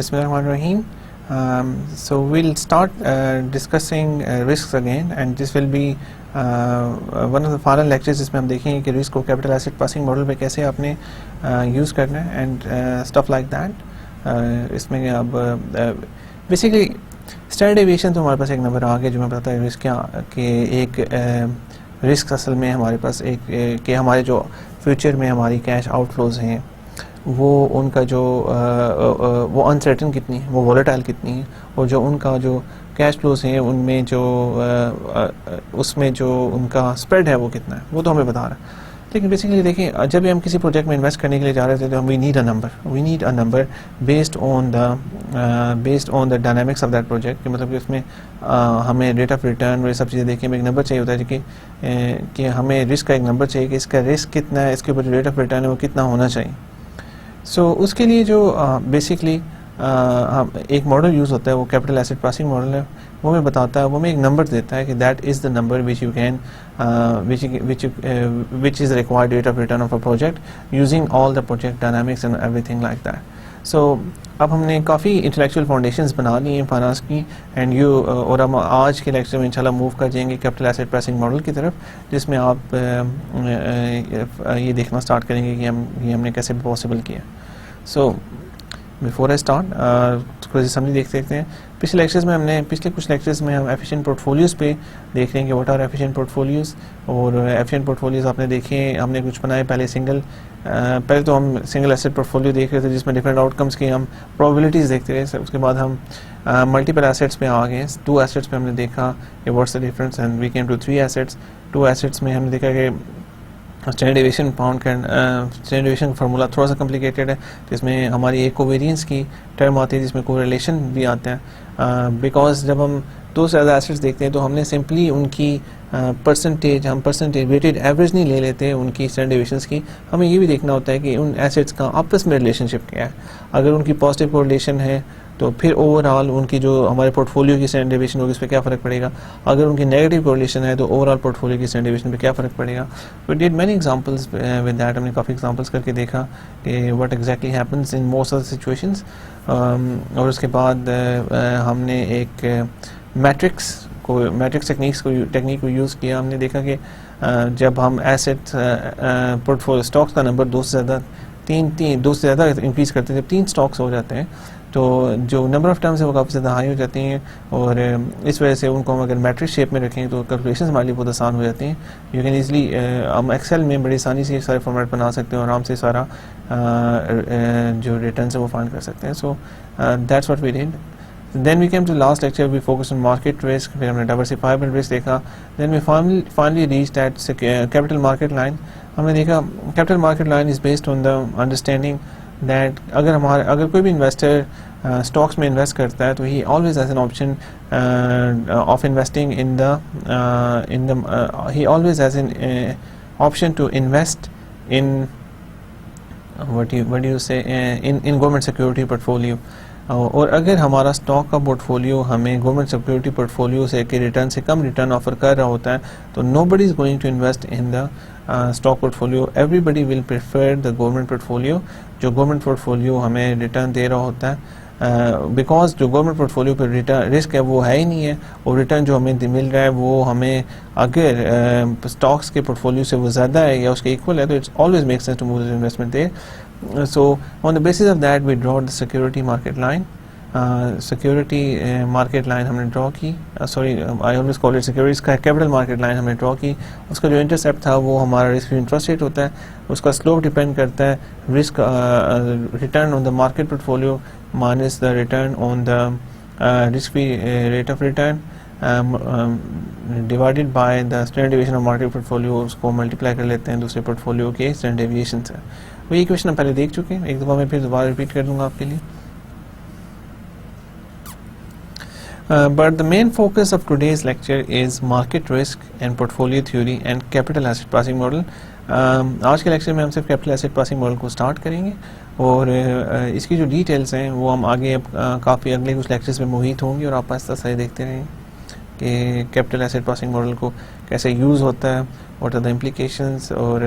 Bismillahirrahmanirrahim. So we'll start discussing risks again, and this will be one of the final lectures जिसमें हम देखेंगे कि risk को capital asset passing model पे कैसे आपने यूज़ करना है एंड स्टफ लाइक दैट. इसमें अब बेसिकली स्टैंडर्ड डेविएशन तो हमारे पास एक नंबर आ गया जो हमें बताता है रिस्क क्या कि एक रिस्क असल में हमारे पास एक कि हमारे जो फ्यूचर में हमारी कैश आउटफ्लोज हैं वो उनका जो वो अनसर्टेन कितनी है, वो वॉलेटाइल कितनी है, और जो उनका जो कैश फ्लोज हैं उनमें जो उसमें जो उनका स्प्रेड है वो कितना है, वो तो हमें बता रहा है. लेकिन बेसिकली देखिए जब भी हम किसी प्रोजेक्ट में इन्वेस्ट करने के लिए जा रहे थे तो we need a number based on the dynamics of that project. मतलब कि उसमें हमें रेट ऑफ रिटर्न ये सब चीज़ें देखिए हमें एक नंबर चाहिए होता है कि हमें रिस्क का एक नंबर चाहिए कि इसका रिस्क कितना है, इसके ऊपर जो रेट ऑफ रिटर्न है वो कितना होना चाहिए. उसके लिए जो बेसिकली एक मॉडल यूज़ होता है वो कैपिटल एसेट पासिंग मॉडल है. वो हमें बताता है, वो हमें एक नंबर देता है कि that is the number which you can which is required rate of return of a project using all the project dynamics and everything like that. अब हमने काफ़ी इंटेलेक्चुअल फाउंडेशंस बना ली हैं फाइनेंस की एंड और हम आज के लेक्चर में इंशाल्लाह मूव कर जाएंगे कैपिटल एसेट पासिंग मॉडल की तरफ, जिसमें आप ये देखना स्टार्ट करेंगे कि ये हमने कैसे पॉसिबल किया. बिफोर आई स्टार्ट थोड़ी सी समझ देखते हैं. पिछले कुछ लेक्चर्स में हम एफिशिएंट पोर्टफोलियोज़ पे देख रहे हैं कि व्हाट आर एफिशिएंट पोर्टफोलियोज़. और एफिशिएंट पोर्टफोलियोज़ आपने देखे, हमने कुछ बनाए. पहले तो हम सिंगल एसेट पोर्टफोलियो देख रहे थे जिसमें डिफरेंट आउटकम्स की हम प्रोबेबिलिटीज़ देखते रहे. उसके बाद हम मल्टीपल एसेट्स पे आ गए. 2 एसेट्स पे हमने देखा कि what's the difference and we came to 3 assets. 2 assets में हमने देखा कि standard deviation standard deviation formula थोड़ा सा कॉम्प्लिकेटेड है, जिसमें हमारी एक कोवेरियंस की टर्म आती है जिसमें कोरिलेशन भी आता है. बिकॉज जब हम 2 से ज़्यादा एसेट्स देखते हैं तो हमने सिंपली उनकी परसेंटेज वेटेड एवरेज नहीं ले लेते उनकी स्टैंडर्ड डेविएशंस की. हमें ये भी देखना होता है कि उन एसेट्स का आपस में रिलेशनशिप क्या है. अगर उनकी पॉजिटिव कोरिलेशन है तो फिर ओवरऑल उनकी जो हमारे पोर्टफोलियो की स्टैंडर्ड डेविएशन होगी उस पर क्या फ़र्क पड़ेगा. अगर उनकी नेगेटिव कोरिलेशन है तो ओवरऑल पोर्टफोलियो की स्टैंडर्ड डेविएशन पे क्या फ़र्क पड़ेगा. We did many examples with that. हमने काफ़ी एग्जांपल्स करके देखा कि what exactly happens in most of the situations. और उसके बाद हमने एक मैट्रिक्स टेक्निक को यूज़ किया. हमने देखा कि जब हम एसेट पोर्टफोलियो स्टॉक्स का नंबर 2 से ज़्यादा इंक्रीज़ करते हैं, जब 3 स्टॉक्स हो जाते हैं तो जो नंबर ऑफ़ टर्म्स है वो काफ़ी ज़्यादा हाई हो जाती हैं. और इस वजह से उनको हम अगर मैट्रिक्स शेप में रखें तो कैलकुलेशंस हमारे लिए बहुत आसान हो जाती हैं. यू कैन ईज़िली हम एक्सेल में बड़ी आसानी से सारे फॉर्मेट बना सकते हैं और आराम से सारा जो रिटर्न्स है वो फाइंड कर सकते हैं. So that's what we did. Then we came to last lecture, we focused on market risk, फिर हमने diversifiable risk देखा. Then we finally reached at capital market line. हमने देखा capital market line is based on the understanding that अगर कोई भी investor stocks में invest करता है तो he always has an option of investing he always has an option to invest in what do you say in government security portfolio. और अगर हमारा स्टॉक का पोर्टफोलियो हमें गवर्नमेंट सिक्योरिटी पोर्टफोलियो से के रिटर्न से कम रिटर्न ऑफर कर रहा होता है तो nobody is going to invest in the stock portfolio. Everybody will prefer the government portfolio, जो गवर्नमेंट पोर्टफोलियो हमें रिटर्न दे रहा होता है. बिकॉज जो गवर्नमेंट पोर्टफोलियो पर रिटर्न रिस्क है वो है ही नहीं है, और रिटर्न जो हमें मिल रहा है वो हमें अगर स्टॉक्स के पोर्टफोलियो से वो ज़्यादा है या उसके इक्वल है तो it's always make sense to move the investment there. So on the basis of that we draw the security market line. Market line हमने ड्रॉ की. I always call it securities का कैपिटल मार्केट लाइन हमने draw की. उसका जो intercept था वो हमारा रिस्क इंटरेस्ट रेट होता है. उसका स्लोप डिपेंड करता है risk return on the market portfolio minus the return on the risk free rate of return divided by the standard deviation of market portfolio. उसको मल्टीप्लाई कर लेते हैं दूसरे पोर्टफोलियो के स्टैंडर्ड डेविएशन से. वो ये क्वेश्चन हम पहले देख चुके हैं, एक दफ़ा मैं फिर दोबारा रिपीट कर दूंगा आपके लिए. But the main focus of today's lecture is market risk and portfolio theory and capital asset passing model. आज के लेक्चर में हम सिर्फ कैपिटल एसेट पासिंग मॉडल को स्टार्ट करेंगे और इसकी जो डिटेल्स हैं वो हम आगे काफ़ी अगले कुछ लेक्चर्स में मोहित होंगे और आप आस्ता आस्ता देखते रहेंगे कि कैपिटल एसेट पासिंग मॉडल को कैसे यूज़ होता है, व्हाट आर द इम्प्लीकेशंस और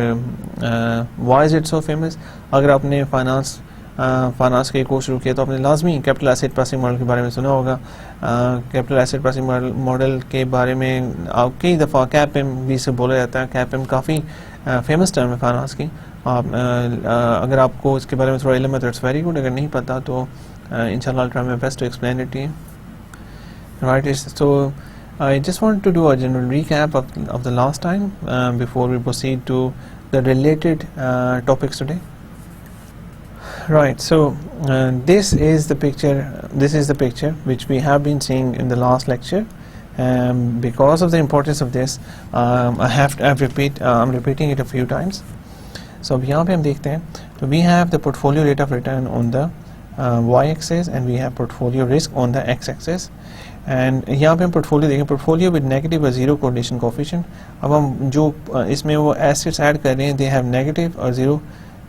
why is it so famous. अगर आपने फाइनेंस फाइनेंस के कोर्स शुरू किया तो आपने लाजमी कैपिटल एसेट प्राइसिंग मॉडल के बारे में सुना होगा। कैपिटल एसेट प्राइसिंग मॉडल के बारे में कई दफ़ा कैपएम भी से बोला जाता है। कैपएम काफ़ी फेमस टर्म है फाइनेंस की। अगर आपको इसके बारे में थोड़ा इल्म है तो इट्स वेरी गुड, अगर नहीं पता तो इंशाल्लाह I'll try my best to explain it to you. Right, so I just want to do a general recap of the last time before we proceed to the related topics today. Right, so this is the picture which we have been seeing in the last lecture. Because of the importance of this, I'm repeating it a few times. So अब यहाँ पे हम देखते हैं तो we have the portfolio rate of return on the y-axis and we have portfolio risk on the x-axis. And यहाँ पे हम पोर्टफोलियो देखें, पोर्टफोलियो विद नेगेटिव और जीरो कोरिलेशन कोफिशिएंट। अब हम जो इसमें वो एसेट्स ऐड कर रहे हैं दे हैव नेगेटिव और जीरो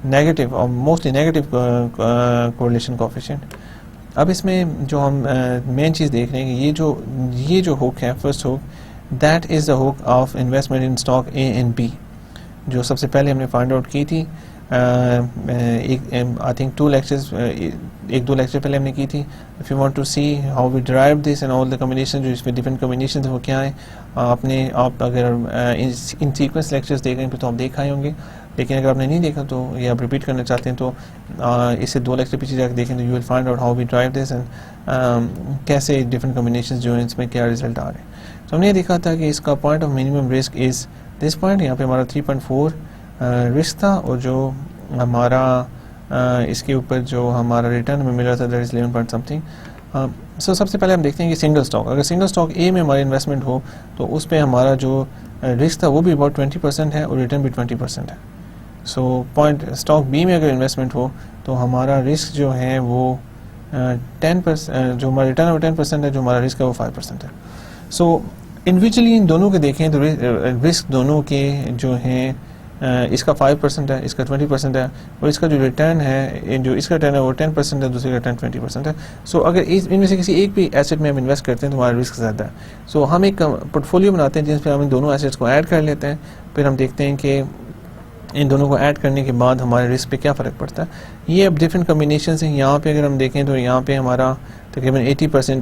नेगेटिव और मोस्टली नेगेटिव कोरिलेशन कोफिशिएंट। अब इसमें जो हम मेन चीज़ देख रहे हैं कि ये जो हुक है, first hook, that is the hook of investment in stock A and B, जो सबसे पहले हमने फाइंड आउट की थी आई थिंक 2 लेक्चर्स, 1-2 लेक्चर पहले हमने की थी। If you want to see how we drive this and all the combination, जो इसमें डिफरेंट कॉम्बिनेशन वो क्या है, आप अगर इन सीक्वेंस लेक्चर्स देख रहे हैं तो आप देख आए होंगे, लेकिन अगर आपने नहीं देखा तो या आप रिपीट करना चाहते हैं तो इससे 2 लेक्चर पीछे जाकर देखें तो you will find out how we drive this and कैसे डिफरेंट कॉम्बिनेशन जो हैं इसमें क्या रिजल्ट आ रहे हैं। तो हमने ये देखा था कि इसका point of minimum risk is this point, यहाँ पे हमारा 3.4 रिस्क था और जो हमारा इसके ऊपर जो हमारा रिटर्न में मिल रहा था दैट इज 11 पॉइंट समथिंग। सो सबसे पहले हम देखते हैं कि सिंगल स्टॉक, अगर सिंगल स्टॉक ए में हमारी इन्वेस्टमेंट हो तो उस पर हमारा जो रिस्क था वो भी अबाउट 20% है और रिटर्न भी 20% है। सो पॉइंट स्टॉक बी में अगर इन्वेस्टमेंट हो तो हमारा रिस्क जो है वो 10%, जो हमारा रिटर्न है वो 10% है, जो हमारा रिस्क है वो 5% है। सो इंडिविजुअली इन दोनों के देखें तो रिस्क दोनों के जो हैं इसका 5% है, इसका 20% है, और इसका जो रिटर्न है, जो इसका रिटर्न है वो 10% है, दूसरे का रिटर्न 20% है। सो अगर इनमें से किसी एक भी एसेट में हम इन्वेस्ट करते हैं तो हमारा रिस्क ज़्यादा है। सो हम एक पोर्टफोलियो बनाते हैं जिसमें हम इन दोनों एसेट्स को ऐड कर लेते हैं, फिर हम देखते हैं कि इन दोनों को ऐड करने के बाद हमारे रिस्क पे क्या फ़र्क पड़ता है। ये अब डिफरेंट कम्बिनेशन हैं। यहाँ पे अगर हम देखें तो यहाँ पे हमारा तकरीबन 80%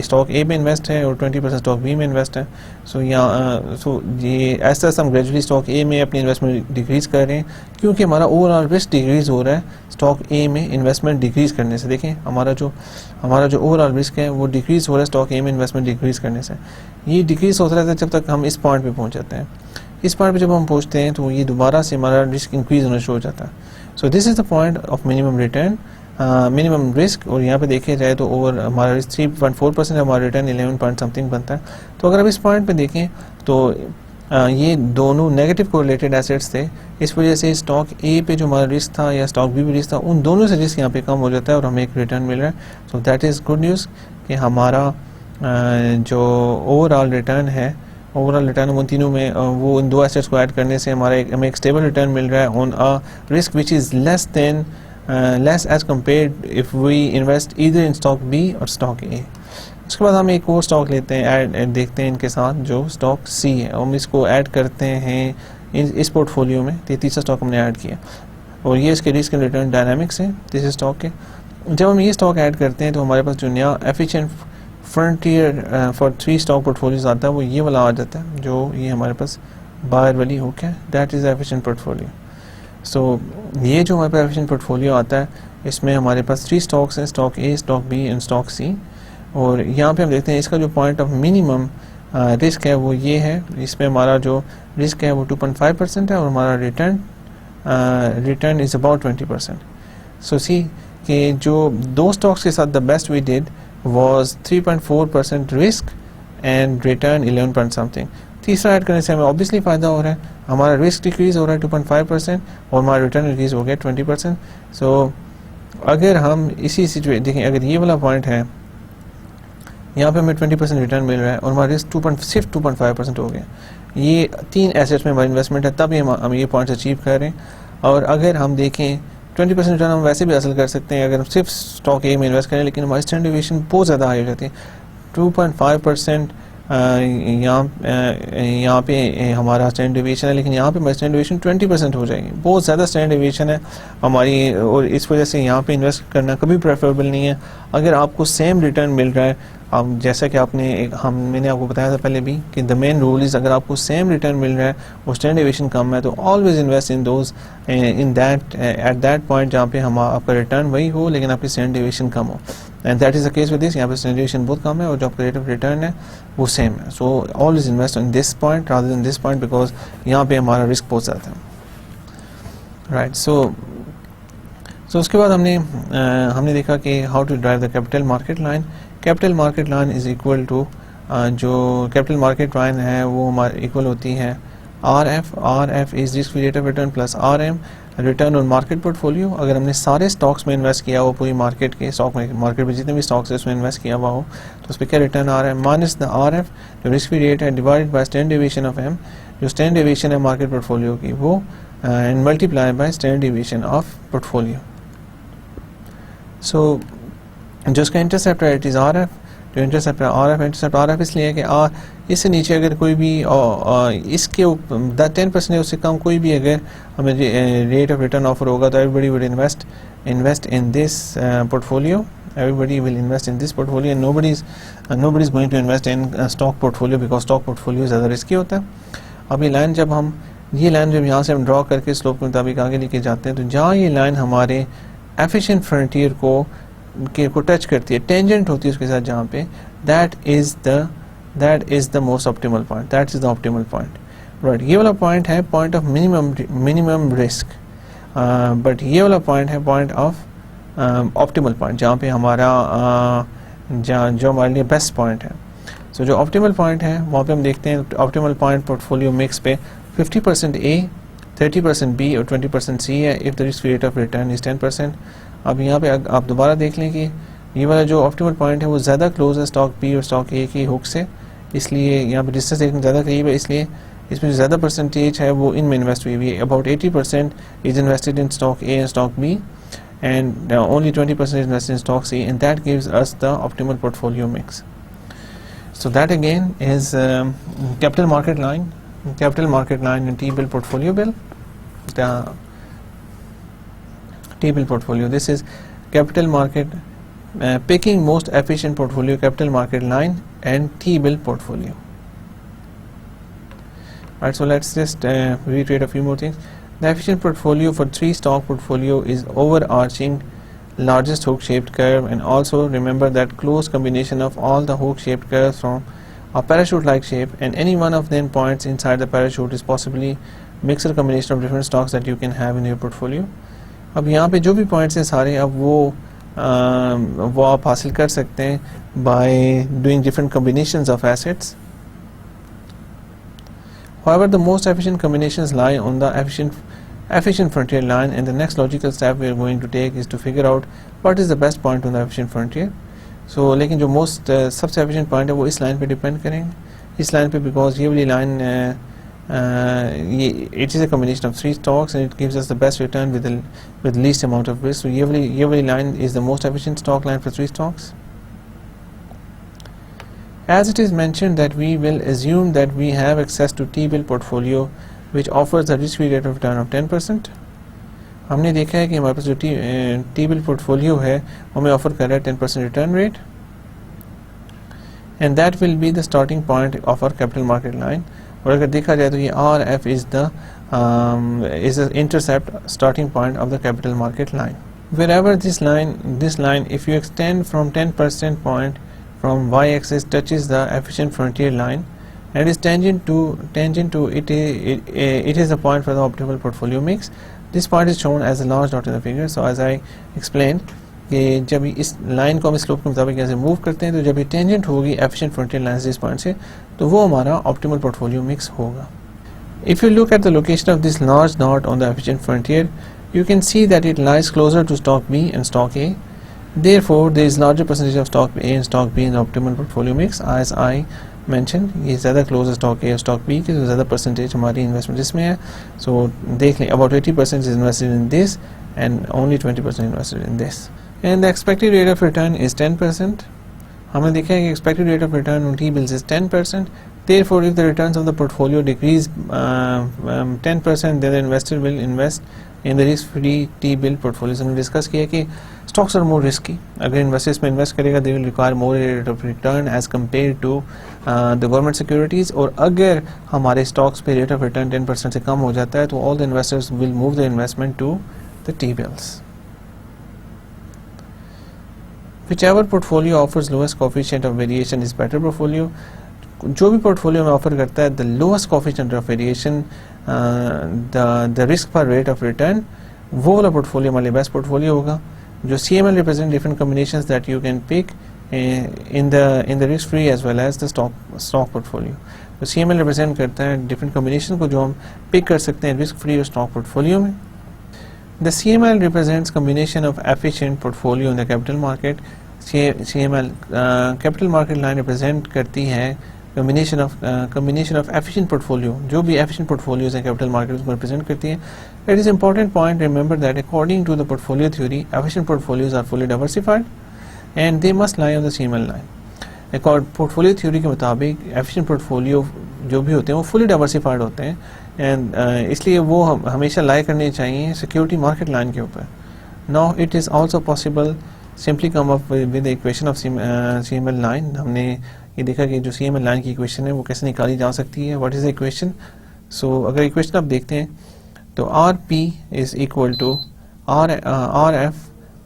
स्टॉक ए में इन्वेस्ट है और 20% स्टॉक बी में इन्वेस्ट है। सो ये ऐसा हम ग्रेजुअली स्टॉक ए में अपनी इन्वेस्टमेंट डिक्रीज़ कर रहे हैं क्योंकि हमारा ओवरऑल रिस्क डिक्रीज़ हो रहा है स्टॉक ए में इन्वेस्टमेंट डिक्रीज़ करने से। देखें हमारा जो ओवरऑल रिस्क है वो डिक्रीज़ हो रहा है स्टॉक ए में इन्वेस्टमेंट डिक्रीज़ करने से। ये डिक्रीज़ होता रहता है जब तक हम इस पॉइंट पर पहुँच जाते हैं। इस पॉइंट पे जब हम पहुँचते हैं तो ये दोबारा से हमारा रिस्क इंक्रीज होना शुरू हो जाता है। सो this is the point of minimum return, minimum risk. और यहाँ पे देखे जाए तो ओवर हमारा रिस्क 3.4% है, हमारा रिटर्न 11 पॉइंट समथिंग बनता है। तो अगर अब इस पॉइंट पे देखें तो ये दोनों नेगेटिव कोरिलेटेड एसेट्स थे, इस वजह से स्टॉक ए पे जो हमारा रिस्क था या स्टॉक बी पे रिस्क था उन दोनों से रिस्क यहाँ पे कम हो जाता है और हमें एक रिटर्न मिल रहा है। So that is good news कि हमारा जो ओवरऑल रिटर्न है, ओवरऑल रिटर्न उन तीनों में वो इन 2 एसेट्स को ऐड करने से हमें एक स्टेबल रिटर्न मिल रहा है on a risk which is less as compared if we invest either in stock B और स्टॉक ए। उसके बाद हम एक और स्टॉक लेते हैं, ऐड देखते हैं इनके साथ जो स्टॉक सी है, हम इसको ऐड करते हैं इस पोर्टफोलियो में। तो तीसरा स्टॉक हमने ऐड किया और ये इसके रिस्क एंड रिटर्न डायनामिक्स है तीसरे स्टॉक के। जब हम ये स्टॉक ऐड करते हैं तो हमारे पास जो नया efficient frontier for 3 stock portfolios आता है वो ये वाला आ जाता है, जो ये हमारे पास बाहर वाली हो क्या, दैट इज़ एफिशिएंट पोर्टफोलियो। सो ये जो हमारे पास एफिशिएंट पोर्टफोलियो आता है इसमें हमारे पास 3 स्टॉक्स हैं, stock A, stock B and stock C. और यहाँ पे हम देखते हैं इसका जो पॉइंट ऑफ मिनिमम रिस्क है वो ये है, इसमें हमारा जो रिस्क है वो 2.5% है और हमारा return is about 20%। So see कि जो 2 स्टॉक्स के साथ the best we did was 3.4% risk and return 11 point something। तीसरा ऐड करने से हमें ऑब्वियसली फ़ायदा हो रहा है, हमारा रिस्क डिक्रीज़ हो रहा है 2.5% और हमारा रिटर्न इंक्रीज़ हो गया 20%। सो अगर हम इसी सिचुएशन देखें, अगर ये वाला पॉइंट है यहाँ पे हमें 20% रिटर्न मिल रहा है और हमारा रिस्क सिर्फ 2.5% हो गया। ये 3 एसेट्स में हमारी इन्वेस्टमेंट है तभी हम ये पॉइंट्स अचीव कर रहे हैं। और अगर हम देखें 20% रिटर्न हम वैसे भी हासिल कर सकते हैं अगर हम सिर्फ स्टॉक ए में इन्वेस्ट करें, लेकिन हमारी स्टैंडर्ड डेविएशन बहुत ज़्यादा हाई हो जाती है। 2.5% यहाँ पे हमारा स्टैंडर्ड डेविएशन है, लेकिन यहाँ पे हमारी स्टैंडर्ड डेविएशन 20% हो जाएगी, बहुत ज़्यादा स्टैंडर्ड डेविएशन है हमारी, और इस वजह से यहाँ पे इन्वेस्ट करना कभी प्रेफरेबल नहीं है। अगर आपको सेम रिटर्न मिल रहा है, अब जैसा कि मैंने आपको बताया था पहले भी कि द मेन रूल इज़, अगर आपको सेम रिटर्न मिल रहा है और स्टैंडर्ड डेविएशन कम है, तो always invest in those in that at that point जहाँ पे आपका रिटर्न वही हो लेकिन आपकी स्टैंडर्ड डेविएशन कम हो, and that is the case with this. यहाँ पे स्टैंडर्ड डेविएशन बहुत कम है और जो आपका रेट ऑफ रिटर्न है वो सेम है। So always invest in this point rather than this point, because यहाँ पे हमारा रिस्क बहुत ज़्यादा है, राइट। सो उसके बाद हमने देखा कि how to drive the capital market line. Capital market line is equal to, जो कैपिटल मार्केट लाइन है वो हमारे इक्वल होती है RF is risk free rate of return plus RM return on market portfolio. अगर हमने सारे स्टॉक्स में इन्वेस्ट किया हो, पूरी मार्केट के स्टॉक में, मार्केट में जितने भी स्टॉक्स है उसमें इन्वेस्ट किया हुआ हो, तो उस पर क्या रिटर्न आ रहा है, माइनस द RF जो रिस्क फ्री रेट है, divided by standard deviation of M, जो स्टैंडर्ड डेविएशन है मार्केट पोर्टफोलियो की वो, and multiply by standard deviation of portfolio. So जो उसका इंटरसेप्ट है इट इज़ RF, जो इंटरसेप्ट RF इसलिए है कि इससे नीचे अगर कोई भी इसके 10% उससे कम कोई भी अगर हमें रेट ऑफ रिटर्न ऑफर होगा, तो everybody would invest in this portfolio, everybody will invest in this portfolio and nobody is going to invest in stock portfolio because stock portfolio ज़्यादा रिस्की होता है। अब ये लाइन जब यहाँ से हम ड्रॉ करके स्लोप के मुताबिक आगे लेके जाते हैं, तो जहाँ ये लाइन हमारे एफिशिएंट फ्रंटियर को टच करती है, टेंजेंट होती है उसके साथ, जहाँ पे that is the most optimal point, that is the optimal point, right। ये वाला पॉइंट है point of minimum risk, but ये वाला पॉइंट है पॉइंट ऑफ ऑप्टिमल पॉइंट, जहाँ पे हमारा जो हमारे लिए बेस्ट पॉइंट है। सो जो ऑप्टिमल पॉइंट है वहाँ पे हम देखते हैं ऑप्टिमल पॉइंट पोर्टफोलियो मिक्स पे 50% A, 30% B और 20% C है if the risk rate of return is 10%। अब यहाँ पे आप दोबारा देख लें कि ये वाला जो ऑप्टिमल पॉइंट है वो ज़्यादा क्लोज है स्टॉक B और स्टॉक A की हुक से, इसलिए यहाँ पे डिस्टेंस एकदम ज़्यादा करीब है, इसलिए इसमें ज़्यादा परसेंटेज है वो इनमें इन्वेस्ट हुई है। About 80% is invested in stock A and stock B and only 20% is invested in stock C, and that gives us the optimal portfolio mix. So that again is capital market line and T-bill portfolio bill. The T-bill portfolio, this is capital market picking most efficient portfolio, capital market line and T-bill portfolio. Alright, so let's just reiterate a few more things. The efficient portfolio for 3 stock portfolio is overarching largest hook shaped curve, and also remember that close combination of all the hook shaped curves from a parachute like shape, and any one of them points inside the parachute is possibly mixed combination of different stocks that you can have in your portfolio. अब यहाँ पे जो भी points हैं सारे अब वो आप हासिल कर सकते हैं by doing different combinations of assets. However, the most efficient combinations lie on the efficient frontier line, and the next logical step we are going to take is to figure out what is the best point on the efficient frontier. So, लेकिन जो most सबसे efficient point है वो इस line पे depend करेंगे, इस line पे, because ये वाली line it is a combination of 3 stocks and it gives us the best return with least amount of risk. So ये वाली line is the most efficient stock line for 3 stocks. As it is mentioned that we will assume that we have access to T-bill portfolio which offers a risk-free rate of return of 10%. हमने देखा है कि हमारे पास जो T-bill portfolio है वो हमें offer कर रहा है 10% return rate, and that will be the starting point of our capital market line. और अगर देखा जाए तो ये RF is the intercept starting point of the capital market line. Wherever this line if you extend from 10% point from y-axis touches the efficient frontier line and is tangent to it is the point for the optimal portfolio mix. This point is shown as a large dot in the figure. So as I explained कि जब इस line को हम slope के मुताबिक ऐसे move करते हैं तो जब ये टेंजेंट होगी एफिशिएंट फ्रंटियर लाइन से इस पॉइंट से, तो वो हमारा ऑप्टिमल पोर्टफोलियो मिक्स होगा. If you look at the location of this large dot on the efficient frontier, you can see that it lies closer to stock B and stock A. Therefore, there is larger percentage of stock A and stock B in the optimal portfolio mix. As I mentioned, ये ज़्यादा close है stock A और stock B की, तो ज़्यादा percentage हमारी investment इसमें है. So देख लें, about 80% is invested in this and only 20% invested in this. And the expected rate of return is 10%. हमने देखा है कि expected rate of return on T bills is 10%. Therefore, if the returns of the portfolio decrease 10%, then the investor will invest in the risk-free T-bill portfolios. हमने discuss किया कि stocks are more risky. अगर investors में invest करेगा, they will require more rate of return as compared to the government securities. और अगर हमारे stocks पे rate of return 10% से कम हो जाता है, तो all the investors will move their investment to the T-bills. Whichever portfolio offers lowest coefficient of variation is better portfolio. जो भी पोर्टफोलियो में ऑफर करता है the lowest coefficient of variation, the risk पर रेट ऑफ रिटर्न, वो वाला portfolio हमारे best portfolio होगा. जो CML represent different combinations that you can pick in the risk free as well as the stock portfolio. तो CML represent करता है different combination को जो हम पिक कर सकते हैं रिस्क फ्री और स्टॉक पोर्टफोलियो में. The CML represents combination of efficient portfolio in the capital market. CML capital market line represent करती है combination of efficient portfolio. जो भी efficient portfolios हैं capital markets को represent करती हैं. It is important point, remember that according to the portfolio theory, efficient portfolios are fully diversified and they must lie on the CML line. portfolio theory के मुताबिक efficient portfolio जो भी होते हैं वो fully diversified होते हैं and इसलिए वो हमेशा lie करने चाहिए security market line के ऊपर. Now it is also possible simply come up with the equation of CML line. हमने ये देखा कि जो CML लाइन की इक्वेशन है वो कैसे निकाली जा सकती है. What is the equation? So अगर इक्वेशन आप देखते हैं तो RP is equal to RF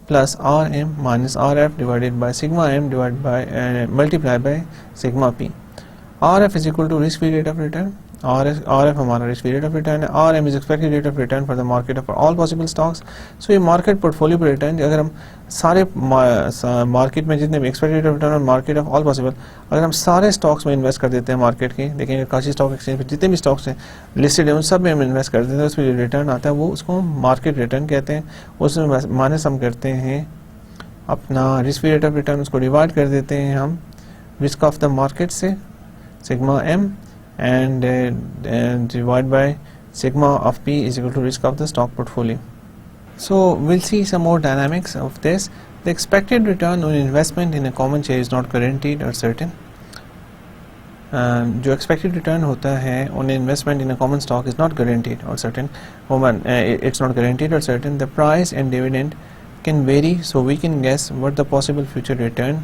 plus RM minus RF divided by sigma M divide by multiply by sigma P. RF is equal to risk free rate of return. RF हमारा risk free rate of return है. RM is expected rate of return for the market of all possible stocks. So ये market portfolio पर return, अगर हम सारे market में जितने भी एक्सपेक्टेड रेट ऑफ रिटर्न और मार्केट ऑफ ऑल पॉसिबल, अगर हम सारे स्टॉक्स में इन्वेस्ट कर देते हैं मार्केट के, देखेंगे काशी स्टॉक एक्सचेंज पर जितने भी स्टॉक्स हैं लिस्टेड हैं उन सब में हम इन्वेस्ट कर देते हैं, उसमें रिटर्न आता है वो उसको हम मार्केट रिटर्न कहते हैं. उसमें माइनस हम करते हैं अपना risk free rate of return, उसको डिवाइड कर देते हैं हम रिस्क ऑफ द मार्केट से sigma M and divide by sigma of P is equal to risk of the stock portfolio. So we'll see some more dynamics of this. The expected return on investment in a common share is not guaranteed or certain. जो expected return होता है on investment in a common stock is not guaranteed or certain. It's not guaranteed or certain. The price and dividend can vary, so we can guess what the possible future return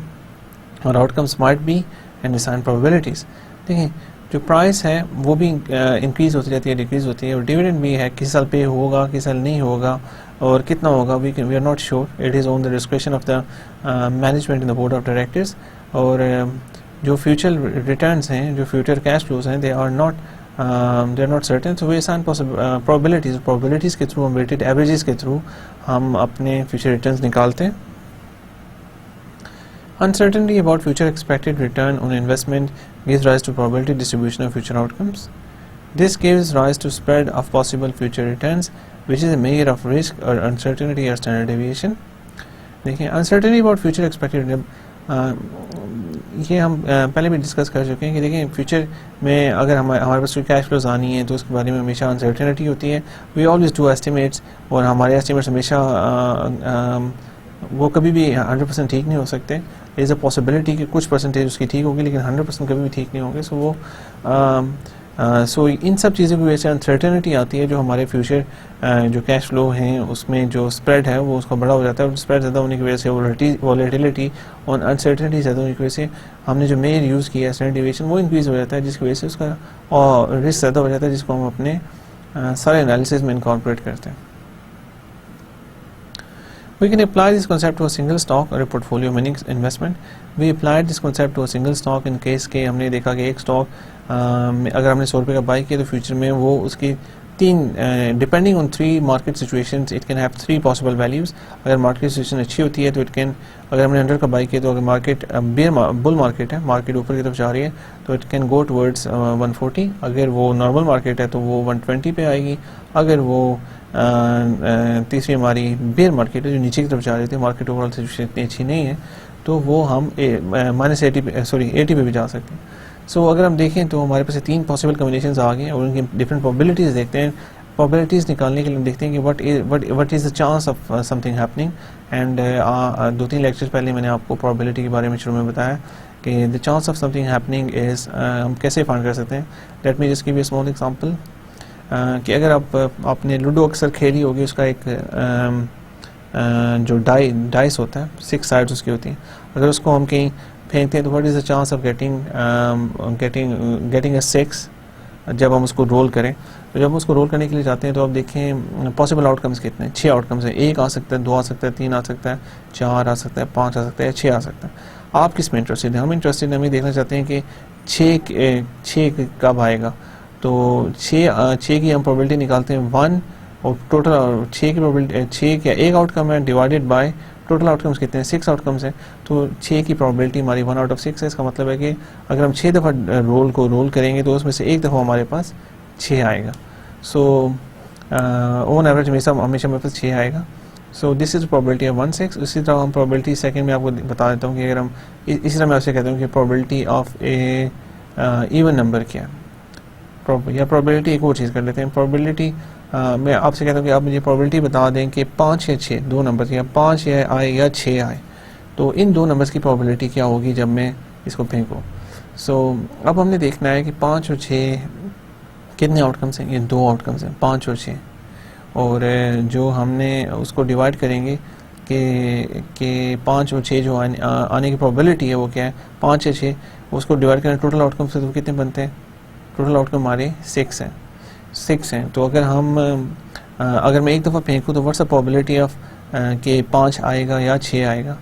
or outcomes might be and assign probabilities. देखिए जो price है वो भी increase होती रहती है, decrease होती है, और डिविडेंड भी है, किस साल पे होगा किस साल नहीं होगा और कितना होगा we are not sure. It is on the description of the management in the board of directors. और जो फ्यूचर रिटर्न्स हैं, जो फ्यूचर कैश फ्लोज हैं, they are not certain. So we assign probabilities के थ्रू, वेटेड एवरेजेस के through हम अपने future returns निकालते हैं. Uncertainty about future expected return on investment gives rise to probability distribution of future outcomes. This gives rise to spread of possible future returns, which is a measure of risk or uncertainty or standard deviation. देखिए uncertainty about future expected return, ये हम पहले भी discuss कर चुके हैं कि देखिए फ्यूचर में अगर हमारे पास कोई कैश फ्लोज आनी है तो उसके बारे में हमेशा अनसर्टेनिटी होती है. वी ऑलवेज डू एस्टिमेट्स और हमारे एस्टिमेट्स हमेशा वो कभी भी 100% ठीक नहीं हो सकते. इज़ अ पॉसिबिलिटी कि कुछ परसेंटेज उसकी ठीक होगी लेकिन 100% कभी भी ठीक नहीं होंगे. सो वो सो इन सब चीज़ों की वजह से अनसर्टेनिटी आती है. जो हमारे फ्यूचर जो कैश फ्लो हैं उसमें जो स्प्रेड है वो उसका बड़ा हो जाता है, और स्प्रेड ज़्यादा होने की वजह से वॉलेटिलिटी और अनसर्टेनिटी ज़्यादा होने की वजह से हमने जो मेजर यूज़ किया स्टैंडर्ड डेविएशन वो इंक्रीज़ हो जाता है, जिसकी वजह से उसका और रिस्क ज़्यादा हो जाता है, जिसको हम अपने सारे एनालिसिस में इनकॉर्पोरेट करते हैं. We can apply this concept to a single stock or a portfolio many investment. We applied this concept to a single stock in case के हमने देखा कि एक स्टॉक अगर हमने 100 रुपये का बाई किया तो फ्यूचर में वो उसकी depending on 3 market situations it can have 3 possible values. अगर मार्केट सिचुएशन अच्छी होती है तो इट कैन, अगर हमने 100 का बाई किया तो अगर मार्केट बुल मार्केट है, मार्केट ऊपर की तरफ जा रही है तो इट कैन गो टुवर्ड्स 140. अगर वो नॉर्मल मार्केट है तो वो 120 पे आएगी. अगर वो तीसरी हमारी बेयर मार्केट है जो नीचे की तरफ जा रही थी, मार्केट ओवरऑल सिचुएशन इतनी अच्छी नहीं है, तो वो हम -80 पे भी जा सकते हैं. सो अगर हम देखें तो हमारे पास 3 पॉसिबल कॉम्बिनेशंस आ गए और उनकी डिफरेंट प्रोबेबिलिटीज़ देखते हैं. प्रोबेबिलिटीज़ निकालने के लिए हम देखते हैं कि what is the chance of something happening. And 2-3 lectures पहले मैंने आपको प्रोबेबिलिटी के बारे में शुरू में बताया कि the chance of something happening is हम कैसे फाइंड कर सकते हैं। Let me just give you a small example कि अगर आपने लूडो अक्सर खेली होगी, उसका एक जो डाइस होता है 6 साइड्स उसकी होती हैं, अगर उसको हम कहीं फेंकते हैं तो what is the chance of getting a 6 जब हम उसको रोल करें। तो जब हम उसको रोल करने के लिए जाते हैं तो आप देखें पॉसिबल आउटकम्स कितने हैं, 6 आउटकम्स हैं। 1 आ सकता है, 2 आ सकता है, 3 आ सकता है, 4 आ सकता है, 5 आ सकता है, 6 आ सकता है। आप किस में इंटरेस्टेड हैं? हम इंटरेस्टेड हम ये देखना चाहते हैं कि 6 कब आएगा। तो 6 की हम प्रोबेबिलिटी निकालते हैं 1 और टोटल 6 की प्रोबेबिलिटी 6 क्या एक आउटकम है डिवाइडेड बाय टोटल आउटकम्स कितने हैं, 6 आउटकम्स हैं। तो 6 की प्रोबेबिलिटी हमारी 1 आउट ऑफ 6 है। इसका मतलब है कि अगर हम 6 दफ़ा रोल करेंगे तो उसमें से एक दफ़ा हमारे पास 6 आएगा। सो ऑन एवरेज हमेशा हमारे पास 6 आएगा। सो दिस इज़ प्रोबेबिलिटी ऑफ 1/6। इसी तरह हम प्रोबेबिलिटी सेकंड में आपको बता देता हूँ कि अगर हम इसी तरह मैं आपसे कहता हूँ कि probability of A even number क्या है, या प्रोबेबिलिटी एक और चीज़ कर लेते हैं। प्रोबेबिलिटी मैं आपसे कहता हूँ कि आप मुझे प्रोबेबिलिटी बता दें कि 5 या 6 दो नंबर या 5 आए या 6 आए, तो इन दो नंबर्स की प्रोबेबिलिटी क्या होगी जब मैं इसको फेंकूँ। सो अब हमने देखना है कि 5 और 6 कितने आउटकम्स हैं। ये 2 आउटकम्स हैं, 5 और 6। और जो हमने उसको डिवाइड करेंगे कि 5 और 6 जो आने की प्रोबेबिलिटी है वो क्या है, 5 या 6, उसको डिवाइड करें टोटल आउटकम से तो कितने बनते हैं। टोटल आउटकम हमारे 6 हैं। तो अगर मैं एक दफ़ा फेंकूँ तो व्हाट्स द प्रोबेबिलिटी ऑफ कि 5 आएगा या 6 आएगा,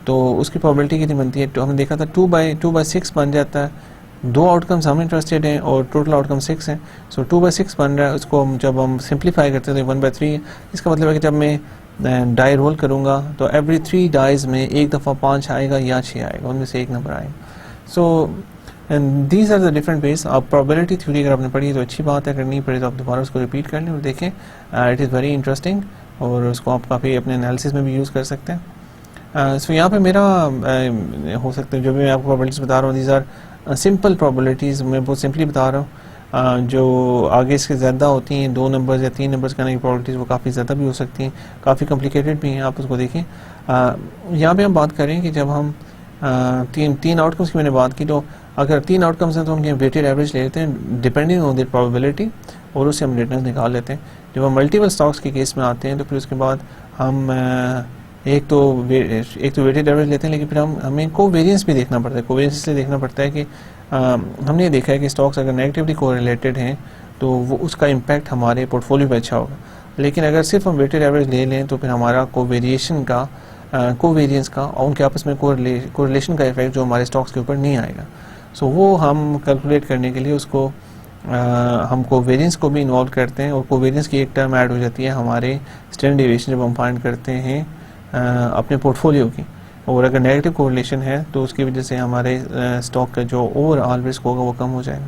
तो उसकी प्रोबेबिलिटी कितनी बनती है। तो हमने देखा था 2/6 बन जाता है। 2 आउटकम्स हम इंटरेस्टेड हैं और टोटल आउटकम 6 हैं। सो 2/6 बन रहा है। उसको जब हम सिंप्लीफाई करते हैं तो 1/3 है। इसका मतलब है कि जब मैं डाई रोल करूँगा तो एवरी 3 डाइज में एक दफ़ा 5 आएगा या 6 आएगा, उनमें से एक नंबर आएगा। So and these are the different ways. आप प्रोबेबिलिटी थ्योरी अगर आपने पढ़ी तो अच्छी बात है, अगर नहीं पढ़ी तो आप दोबारा उसको रिपीट कर लें और देखें। इट इज़ वेरी इंटरेस्टिंग और उसको आप काफ़ी अपने एनालिसिस में भी यूज़ कर सकते हैं। सो यहाँ पे मेरा हो सकता है जो भी मैं आपको प्रोबेबिलिटीज़ बता रहा हूँ, दीज आर सिंपल प्रोबेबिलिटीज़, मैं बहुत सिंपली बता रहा हूँ। जो आगे इसके ज़्यादा होती हैं, 2 नंबर्स या 3 नंबर्स करने की प्रोबेबिलिटीज़ वो काफ़ी ज़्यादा भी हो सकती हैं, काफ़ी कॉम्प्लिकेटेड भी हैं, आप उसको देखें। यहाँ पे हम बात करें कि जब हम तीन आउटकम्स की मैंने बात की, तो अगर 3 आउटकम्स हैं तो उनके वेटेड एवरेज ले लेते हैं डिपेंडिंग ऑन द प्रोबेबिलिटी और उससे हम रिटर्न निकाल लेते हैं। जब हम मल्टीपल स्टॉक्स के केस में आते हैं तो फिर उसके बाद हम एक तो वेटेड एवरेज लेते हैं, लेकिन फिर हमें कोवेरियंस भी देखना पड़ता है। कोवेरियंस इसलिए देखना पड़ता है कि हमने ये देखा है कि स्टॉक्स अगर नेगेटिवली कोरिलेटेड हैं तो वो उसका इम्पैक्ट हमारे पोर्टफोलियो पे अच्छा होगा, लेकिन अगर सिर्फ हम वेटेड एवरेज ले लें तो फिर हमारा कोवेरियंस का और उनके आपस में कोरिलेशन का इफेक्ट जो हमारे स्टॉक्स के ऊपर नहीं आएगा। सो वो हम कैलकुलेट करने के लिए उसको हम कोवेरियंस को भी इन्वॉल्व करते हैं और कोवेरियंस की एक टर्म ऐड हो जाती है हमारे स्टैंडर्ड डेविएशन जब हम फाइंड करते हैं अपने पोर्टफोलियो की। और अगर नेगेटिव कोरिलेशन है तो उसकी वजह से हमारे स्टॉक का जो ओवरऑल रिस्क होगा वो कम हो जाएगा।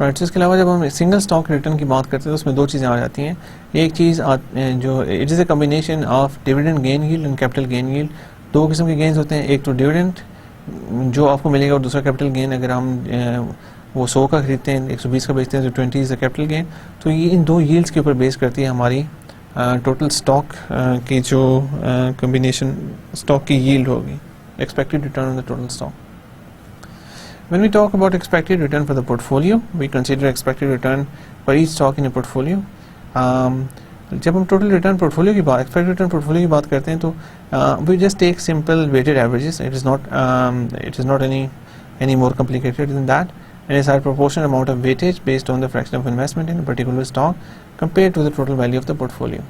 राइट, इसके अलावा जब हम सिंगल स्टॉक रिटर्न की बात करते हैं तो उसमें 2 चीज़ें आ जाती हैं। एक चीज़ जो it is a combination of dividend gain yield and capital gain yield. 2 किस्म के गेन्स होते हैं, एक तो डिविडेंड जो आपको मिलेगा और दूसरा कैपिटल गेन। अगर हम वो 100 का खरीदते हैं 120 का बेचते हैं तो 20 इज़ द कैपिटल गेन। तो ये इन 2 यील्ड्स के ऊपर बेस करती है हमारी टोटल स्टॉक की जो कम्बिनेशन स्टॉक की यील्ड होगी, expected return on the total stock. When we talk about expected return for the portfolio, we consider expected return for each stock in a portfolio. जब हम total return portfolio की बात expected return portfolio की बात करते हैं तो we just take simple weighted averages. It is not any more complicated than that. And it's a proportional amount of weightage based on the fraction of investment in a particular stock compared to the total value of the portfolio.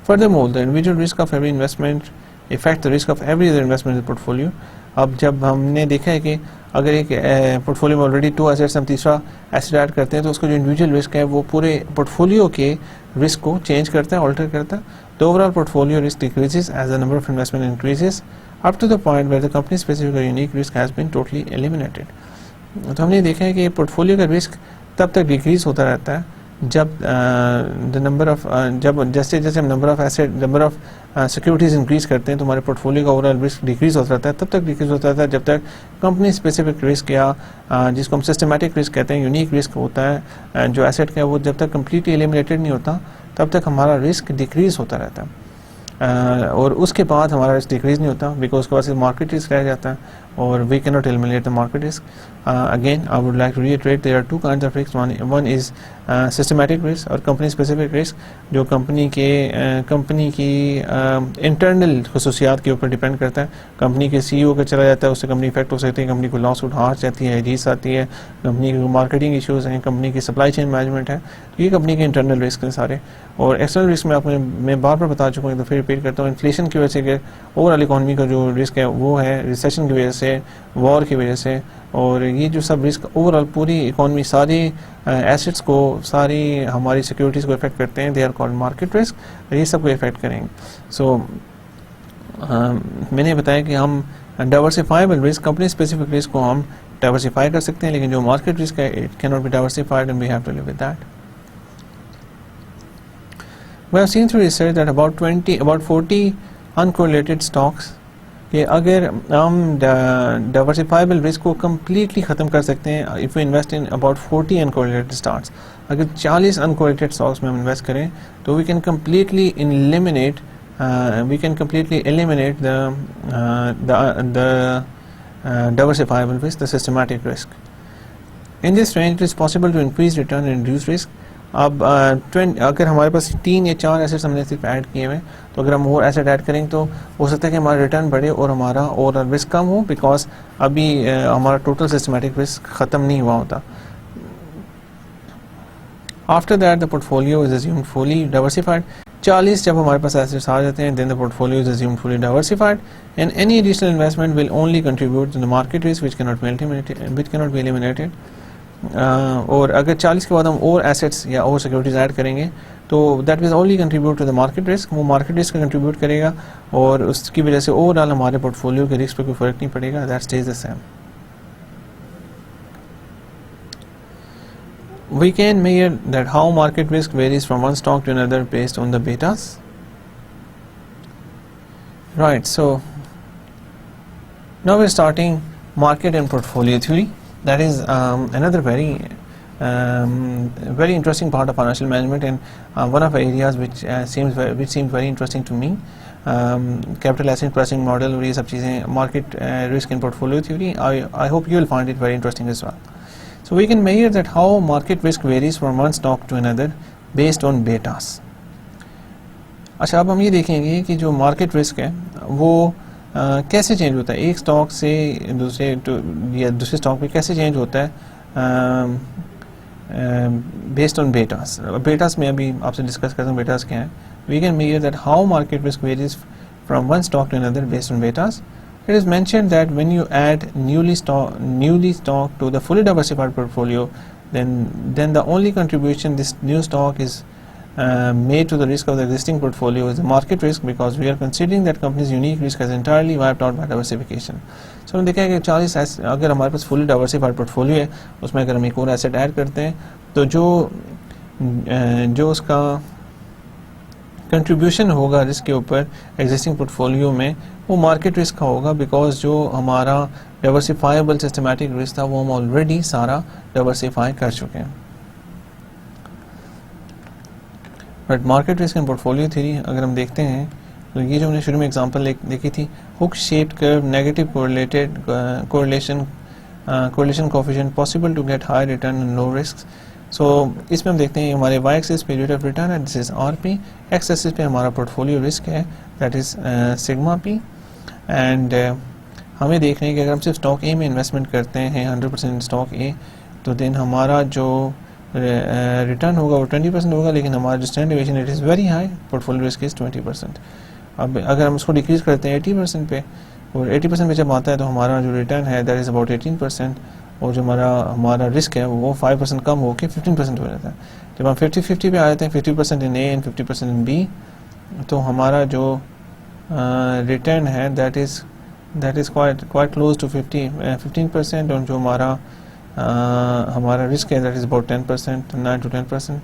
Furthermore, the individual risk of every investment affect the risk of every other investment in the portfolio. अब जब हमने देखा है कि अगर एक portfolio में already 2 assets हम तीसरा एसेट ऐड करते हैं तो उसका जो इंडिविजुअल रिस्क है वो पूरे पोर्टफोलियो के रिस्क को चेंज करता है, ऑल्टर करता है। तो overall portfolio risk decreases as the number of investment increases up to the point where the company specific और unique risk has been totally eliminated. तो हमने देखा है कि पोर्टफोलियो का रिस्क तब तक डिक्रीज होता रहता है जब द नंबर ऑफ जब जैसे जैसे हम number of asset number of securities increase करते हैं तो हमारे पोर्टफोलियो का ओवरऑल रिस्क डिक्रीज़ होता रहता है, तब तक डिक्रीज़ होता रहता है जब तक कंपनी स्पेसिफिक रिस्क या जिसको हम सिस्टमेटिक रिस्क कहते हैं, यूनिक रिस्क होता है जो एसेट का, वो जब तक कम्प्लीटली एलिमिनेटेड नहीं होता तब तक हमारा रिस्क डिक्रीज़ होता रहता है। और उसके बाद हमारा रिस्क डिक्रीज़ नहीं होता, बिकॉज उसके बाद मार्केट रिस्क रह जाता है और we can not eliminate the market risk. Again I would like to reiterate there are two kinds of risk, one is systematic risk और कंपनी स्पेसिफिक रिस्क, जो कंपनी की इंटरनल खसूसियात के ऊपर डिपेंड करता है। कंपनी के CEO का चला जाता है, उससे कंपनी इफेक्ट हो सकती है, कंपनी को लॉस उठा जाती है, रीस आती है, कंपनी की मार्केटिंग इश्यूज़ हैं, कंपनी की सप्लाई चेन मैनेजमेंट है, ये कंपनी के इंटरनल रिस्क हैं सारे। और एक्सटर्नल रिस्क में आपको मैं बार बार बता चुका हूँ, तो फिर रिपीट करता हूँ, इन्फ्लेशन की वजह से ओवरऑल इकॉनमी का जो रिस्क है वो है, रिसेशन की वजह से, वॉर की वजह से, और ये जो सब रिस्क ओवरऑल पूरी इकॉनमी सारी एसेट्स को, सारी हमारी सिक्योरिटीज़ को इफेक्ट करते हैं, they are called market risk, ये सब को इफेक्ट करेंगे। सो मैंने बताया कि हम diversifiable risk, company specific risk को हम डाइवर्सिफाई कर सकते हैं, लेकिन जो मार्केट रिस्क है it can not be diversified and we have to live with that. We have seen through research that about 40 uncorrelated stocks, कि अगर हम डाइवर्सिफाइबल रिस्क को कम्प्लीटली ख़त्म कर सकते हैं if we invest in about 40 uncorrelated stocks, अगर 40 uncorrelated stocks में हम इन्वेस्ट करें तो we can completely eliminate the diversifiable risk, the systematic risk. In this range, it is possible to increase return and reduce risk. अब अगर हमारे पास 3 या 4 एसेट्स हमने सिर्फ ऐड किए हुए, तो अगर हम और एसेट ऐड करेंगे तो हो सकता है कि हमारा रिटर्न बढ़े और हमारा ओवरऑल रिस्क कम हो, बिकॉज अभी हमारा टोटल सिस्टमेटिक रिस्क ख़त्म नहीं हुआ होता। After that the portfolio is assumed fully diversified. 40 जब हमारे पास एसेट्स आ जाते हैं, then the portfolio is assumed fully diversified and any additional investment will only contribute to the market risk which can not be eliminated. और अगर 40 के बाद हम और एसेट्स या और सिक्योरिटीज ऐड करेंगे तो that will only contribute to the market risk, वो मार्केट रिस्क कंट्रीब्यूट करेगा और उसकी वजह से ओवरऑल हमारे पोर्टफोलियो के रिस्क पे कोई फर्क नहीं पड़ेगा, that stage the same. We can measure that how market risk varies from one stock to another based on the betas. Right, so now we're starting market and portfolio theory. That is another very interesting part of financial management, and one of the areas which seems very interesting to me. Capital asset pricing model और ये सब चीज़ें, market risk and portfolio theory. I hope you will find it very interesting as well. So we can measure that how market risk varies from one stock to another based on betas. अच्छा, अब हम ये देखेंगे कि जो market risk है वो कैसे चेंज होता है, एक स्टॉक से दूसरे स्टॉक पे कैसे चेंज होता है बेस्ड ऑन बेटास। बेटास में अभी आपसे डिस्कस करता हूँ बेटास क्या है। We can measure that how market risk varies from one stock to another based on betas. It is mentioned that when you add newly stock to the fully diversified portfolio, then the only contribution this new stock is made to the risk of the existing portfolio is the market risk, because we are considering that company's unique risk has entirely wiped out by diversification. So हमने देखा है कि 40 अगर हमारे पास fully diversified portfolio है, उसमें अगर हम एक और asset ऐड करते हैं तो जो उसका कंट्रीब्यूशन होगा रिस्क के ऊपर एग्जिस्टिंग पोर्टफोलियो में, वो मार्केट रिस्क का होगा, बिकॉज जो हमारा डाइवर्सिफाइबल सिस्टमैटिक रिस्क था वो हम ऑलरेडी सारा डाइवर्सिफाई कर चुके हैं. But market risk and portfolio theory अगर हम देखते हैं तो ये जो हमने शुरू में एग्जांपल देखी थी, hook shaped curve, negative correlation coefficient possible to get high return and low risk. So इसमें हम देखते हैं हमारे वाई एक्सिस पे रेट ऑफ रिटर्न है, this is RP, X axis पे हमारा पोर्टफोलियो रिस्क है, that is sigma P. And हमें देख रहे हैं कि अगर हम सिर्फ स्टॉक ए में इन्वेस्टमेंट करते हैं 100% स्टॉक ए, तो देन हमारा जो रिटर्न होगा वो 20% होगा, लेकिन हमारा जो standard deviation it is very high, portfolio risk is 20%. अब अगर हम उसको डिक्रीज़ करते हैं 80% पे, और 80% पे जब आता है तो हमारा जो रिटर्न है दैट इज़ अबाउट 18%, और जो हमारा रिस्क है वो 5% कम होकर 15% हो जाता है. जब हम 50-50 पे आ जाते हैं, 50% इन ए एंड 50% इन बी, तो हमारा जो रिटर्न है that is quite close to 15%, और जो हमारा रिस्क है दैट इज़ अबाउट 10%, 9 to 10%.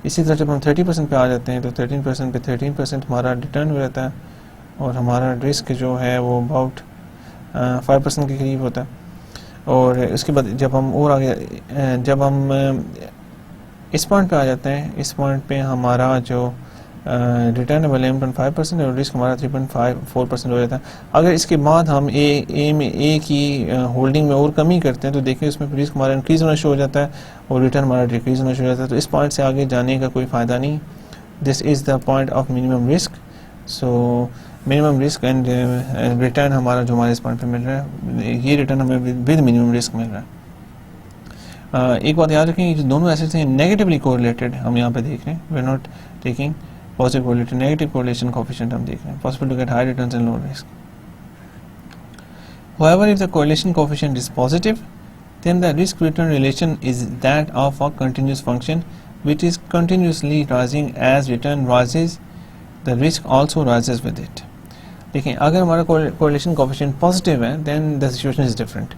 इसी तरह जब हम 30% पे आ जाते हैं तो 13% पे 13% हमारा रिटर्न हो जाता है और हमारा रिस्क जो है वो अबाउट 5% के करीब होता है। और उसके बाद जब हम और आगे जब हम इस पॉइंट पे आ जाते हैं, इस पॉइंट पे हमारा जो रिटर्न है 11.5% और रिस्क हमारा 3.54% हो जाता है। अगर इसके बाद हम ए की होल्डिंग में और कमी करते हैं तो देखिए उसमें रिस्क हमारा इंक्रीज होना शुरू हो जाता है और रिटर्न हमारा डिक्रीज होना शुरू हो जाता है। तो इस पॉइंट से आगे जाने का कोई फ़ायदा नहीं। This is the point of minimum risk. So minimum risk and return हमारा जो हमारे इस पॉइंट पे मिल रहा है, ये रिटर्न हमें विद मिनिमम रिस्क मिल रहा है। एक बात याद रखें, जो दोनों एसेट्स हैं नेगेटिवली कोरिलेटेड हम यहाँ पे देख रहे हैं। We are not taking positive correlation, negative correlation coefficient हम देख रहे हैं. Possible to get high returns and low risk. However, if the correlation coefficient is positive, then the risk return relation is that of a continuous function which is continuously rising. As return rises, the risk also rises with it. देखिए अगर हमारा correlation coefficient positive है, then the situation is different.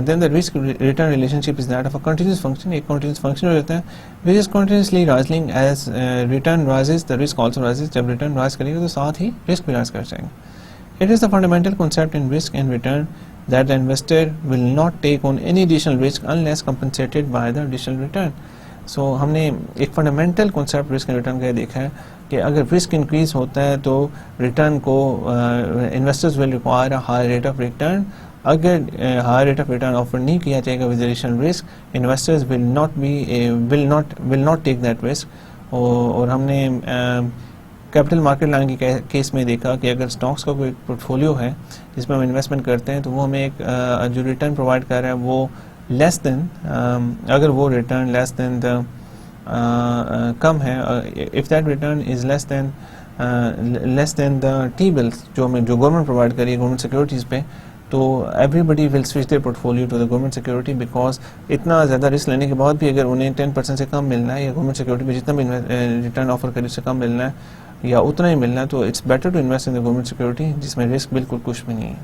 Then the risk return relationship is that of a continuous function. एक continuous function हो जाता है which is continuously rising. As return rises, the risk also rises. जब return rise करेगा तो साथ ही risk भी rise कर जाएगा. It is the fundamental concept in risk and return that the investor will not take on any additional risk unless compensated by the additional return. So हमने एक fundamental concept risk and return का देखा है कि अगर risk increase होता है तो return को investors will require a higher rate of return. अगर higher rate of return offer नहीं किया जाएगा with additional risk, investors will not take that risk. और हमने कैपिटल मार्केट लाइन के केस में देखा कि अगर स्टॉक्स का कोई पोर्टफोलियो है जिसमें हम इन्वेस्टमेंट करते हैं तो वो हमें एक जो रिटर्न प्रोवाइड कर रहा है वो लेस देन, अगर वो रिटर्न लेस देन द कम है, if that return is less than the T bills जो गवर्नमेंट प्रोवाइड करी है गवर्नमेंट सिक्योरिटीज़ पे, तो everybody will switch their portfolio to the government security. Because इतना ज़्यादा रिस्क लेने के बाद भी अगर उन्हें 10% से कम मिलना है या गवर्नमेंट सिक्योरिटी में जितना भी रिटर्न ऑफर करे उससे कम मिलना है या उतना ही मिलना है, तो it's better to invest in the government security जिसमें रिस्क बिल्कुल कुछ भी नहीं है।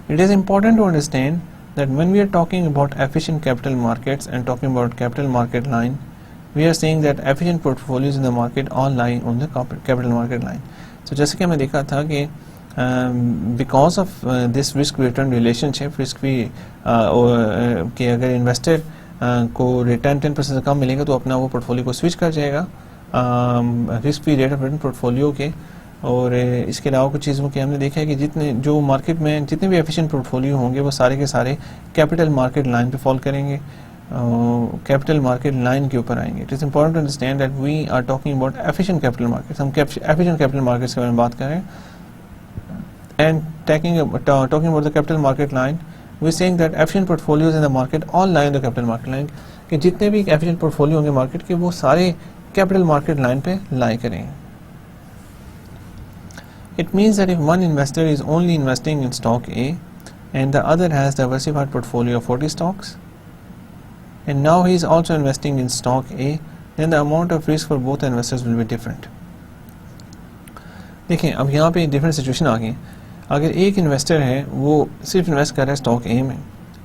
It is important to understand that when we are talking about efficient capital markets and talking about capital market line, we are saying that efficient portfolios in the market all lie on the capital market line. So जैसे कि हमें देखा था कि because of this risk return relationship, risk भी कि अगर investor को रिटर्न 10% से कम मिलेगा तो अपना वो पोर्टफोलियो को स्विच कर जाएगा risk free rate of return portfolio के। और इसके अलावा कुछ चीज़ों के हमने देखा है कि जितने जो मार्केट में जितने भी एफिशिएंट पोर्टफोलियो होंगे वो सारे के सारे कैपिटल मार्केट लाइन पे फॉल करेंगे, कैपिटल मार्केट लाइन के ऊपर आएंगे। It is important to understand that we are talking about efficient capital markets. हम एफिशिएंट कैपिटल मार्केट्स के बारे में बात कर रहे हैं। And talking about the capital market line, we saying that efficient portfolios in the market all lie in the capital market line, कि जितने भी एफिशिएंट पोर्टफोलियो होंगे मार्केट के वो सारे कैपिटल मार्केट लाइन पे लाई करेंगे। It means that if one investor is only investing in stock A and the other has diversified portfolio of 40 stocks and now he is also investing in stock A, then the amount of risk for both investors will be different. देखें अब यहाँ पे different situation आ गई। अगर एक investor है वो सिर्फ इन्वेस्ट कर रहा है स्टॉक ए में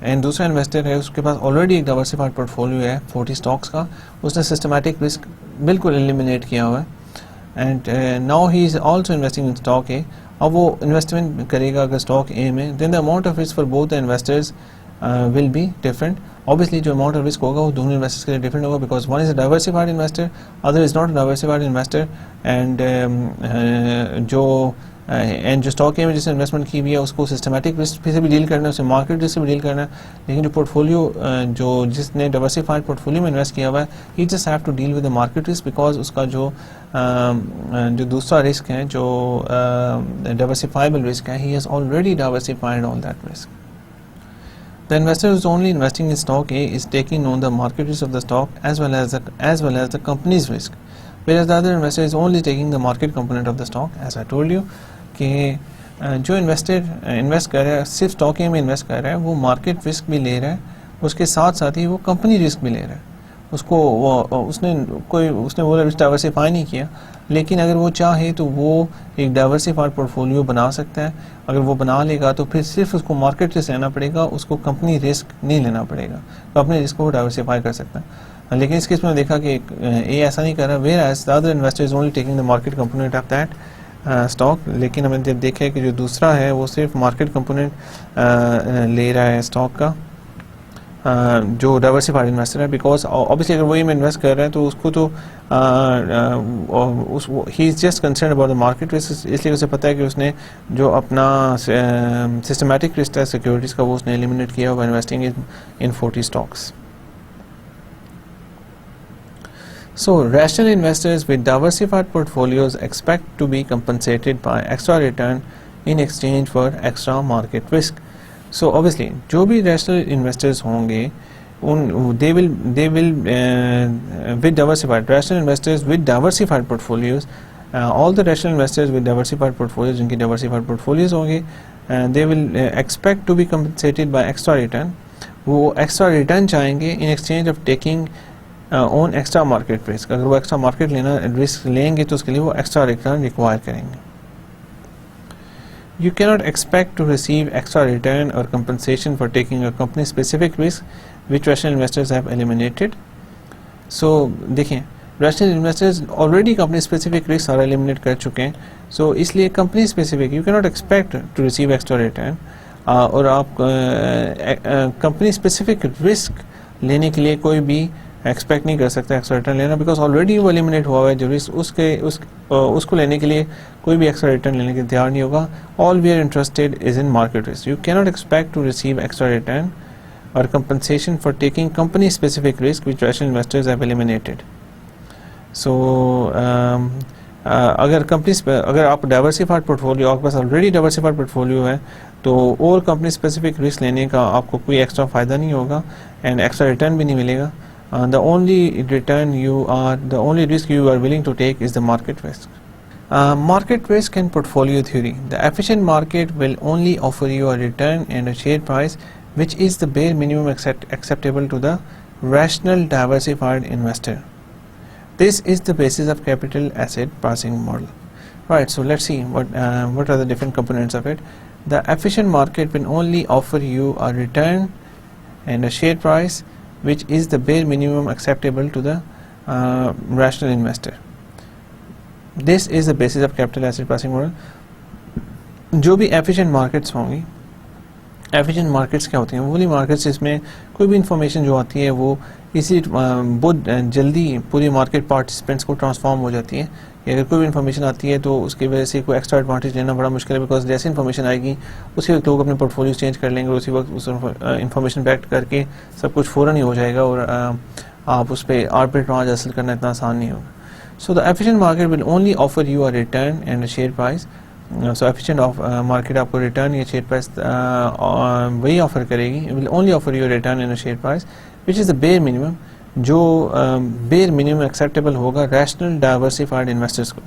एंड दूसरा इन्वेस्टर है उसके पास ऑलरेडी एक डाइवर्सिफाइड पोर्टफोलियो है 40 स्टॉक्स का, उसने सिस्टमैटिक रिस्क बिल्कुल एलिमिनेट किया हुआ है and now he is also investing in stock A. अब वो इन्वेस्टमेंट करेगा अगर स्टॉक ए में, then the amount of risk for both the investors will be different. Obviously जो अमाउंट ऑफ रिस्क होगा वो दोनों इन्वेस्टर्स के लिए डिफरेंट होगा because one is a diversified investor, other is not a diversified investor. And जो stock A में जिसने इन्वेस्टमेंट की हुई है उसको सिस्टमैटिक रिस्क से भी डील करना है, उसे मार्केट रिस्क से भी डील करना है। लेकिन जो पोर्टफोलियो जो जिसने डाइवर्सिफाइड पोर्टफोलियो में इन्वेस्ट किया हुआ है, he just have to deal with the market risk because उसका जो दूसरा रिस्क है जो डाइवर्सिफाइबल रिस्क है, he has already diversified all that risk. The investor who is only investing in stock A is taking on the market risk of the stock as well as the company's risk, whereas the other investor is only taking the market component of the stock. As I told you कि जो investor invest कर रहा है सिर्फ stock A में invest कर रहा है वो मार्केट रिस्क भी ले रहा है, उसके साथ साथ ही वो कंपनी रिस्क भी ले रहा है। उसको उसने वो रिस्क डाइवर्सिफाई नहीं किया, लेकिन अगर वो चाहे तो वो एक डाइवर्सिफाइड पोर्टफोलियो बना सकता है। अगर वो बना लेगा तो फिर सिर्फ उसको मार्केट रिस्क लेना पड़ेगा, उसको कंपनी रिस्क नहीं लेना पड़ेगा, तो अपने रिस्क को डाइवर्सिफाई कर सकता है। लेकिन इस केस में देखा कि ये ऐसा नहीं कर रहा, whereas the other investor is only taking the market component of that stock. लेकिन हमने जब देखा है कि जो दूसरा है वो सिर्फ मार्केट कंपोनेंट ले रहा है स्टॉक का, जो डाइवर्सिफाइड इन्वेस्टर है। बिकॉज ऑब्वियसली अगर वही में इन्वेस्ट कर रहे हैं तो उसको तो he is just concern about the market risk, इसलिए उसे पता है कि उसने जो अपना सिस्टमैटिक रिस्क है सिक्योरिटीज़ का वो उसने एलिमिनेट किया हुआ investing in 40 stocks. So, rational investors with diversified portfolios expect to be compensated by extra return in exchange for extra market risk. So, obviously, जो भी rational investors होंगे, they will with diversified rational investors with diversified portfolios, all the rational investors with diversified portfolios, जिनकी diversified portfolios होंगे, they will expect to be compensated by extra return. वो extra return चाहेंगे in exchange of taking on extra market risk. अगर वो extra market लेना risk लेंगे तो उसके लिए वो एक्स्ट्रा रिटर्न रिक्वायर करेंगे। You cannot expect to receive extra return or compensation for taking a company specific risk which rational investors have eliminated. So देखें, rational investors already company specific risk सारा eliminate कर चुके हैं, so इसलिए company specific you cannot expect to receive extra return. और आप company specific risk लेने के लिए कोई भी एक्सपेक्ट नहीं कर सकता एक्स्ट्रा रिटर्न लेना, बिकॉज ऑलरेडी वो एलिमिनेट हुआ है जो रिस्क, उसको लेने के लिए कोई भी एक्स्ट्रा रिटर्न लेने के लिए तैयार नहीं होगा। All we are interested is in market risk. You cannot expect to receive extra return or compensation for taking company specific risk which rational investors have eliminated. So अगर आप डाइवर्सिफाइड पोर्टफोलियो, आपके पास already diversified portfolio है, तो और company specific risk लेने का आपको कोई एक्स्ट्रा फ़ायदा नहीं होगा एंड एक्स्ट्रा रिटर्न भी नहीं मिलेगा। The only risk you are willing to take is the market risk. Market risk and portfolio theory. The efficient market will only offer you a return and a share price which is the bare minimum acceptable to the rational diversified investor. This is the basis of capital asset pricing model. Right, so let's see what are the different components of it. The efficient market will only offer you a return and a share price which is the bare minimum acceptable to the rational investor. This is the basis of capital asset pricing model. जो भी efficient markets होंगी, efficient markets क्या होती हैं? वो वाली markets जिसमें कोई भी information जो आती है वो इसी बहुत जल्दी पूरी मार्केट पार्टिसिपेंट्स को ट्रांसफॉर्म हो जाती है। अगर कोई भी इन्फॉर्मेशन आती है तो उसकी वजह से कोई एक्स्ट्रा एडवांटेज लेना बड़ा मुश्किल है, बिकॉज जैसे इन्फॉर्मेशन आएगी उसी वक्त लोग अपने पोर्टफोलियो चेंज कर लेंगे, उसी वक्त उस इन्फॉर्मेशन बैक करके सब कुछ फ़ौरन ही हो जाएगा और आप उस पर आर्बिट्राज हासिल करना इतना आसान नहीं होगा। So the efficient market will only offer you a return and a share price. So efficient market आपको रिटर्न या शेयर प्राइस वही ऑफर करेगी, will only offer you return and a share price which is the bare minimum, जो bare minimum acceptable होगा rational diversified investors को,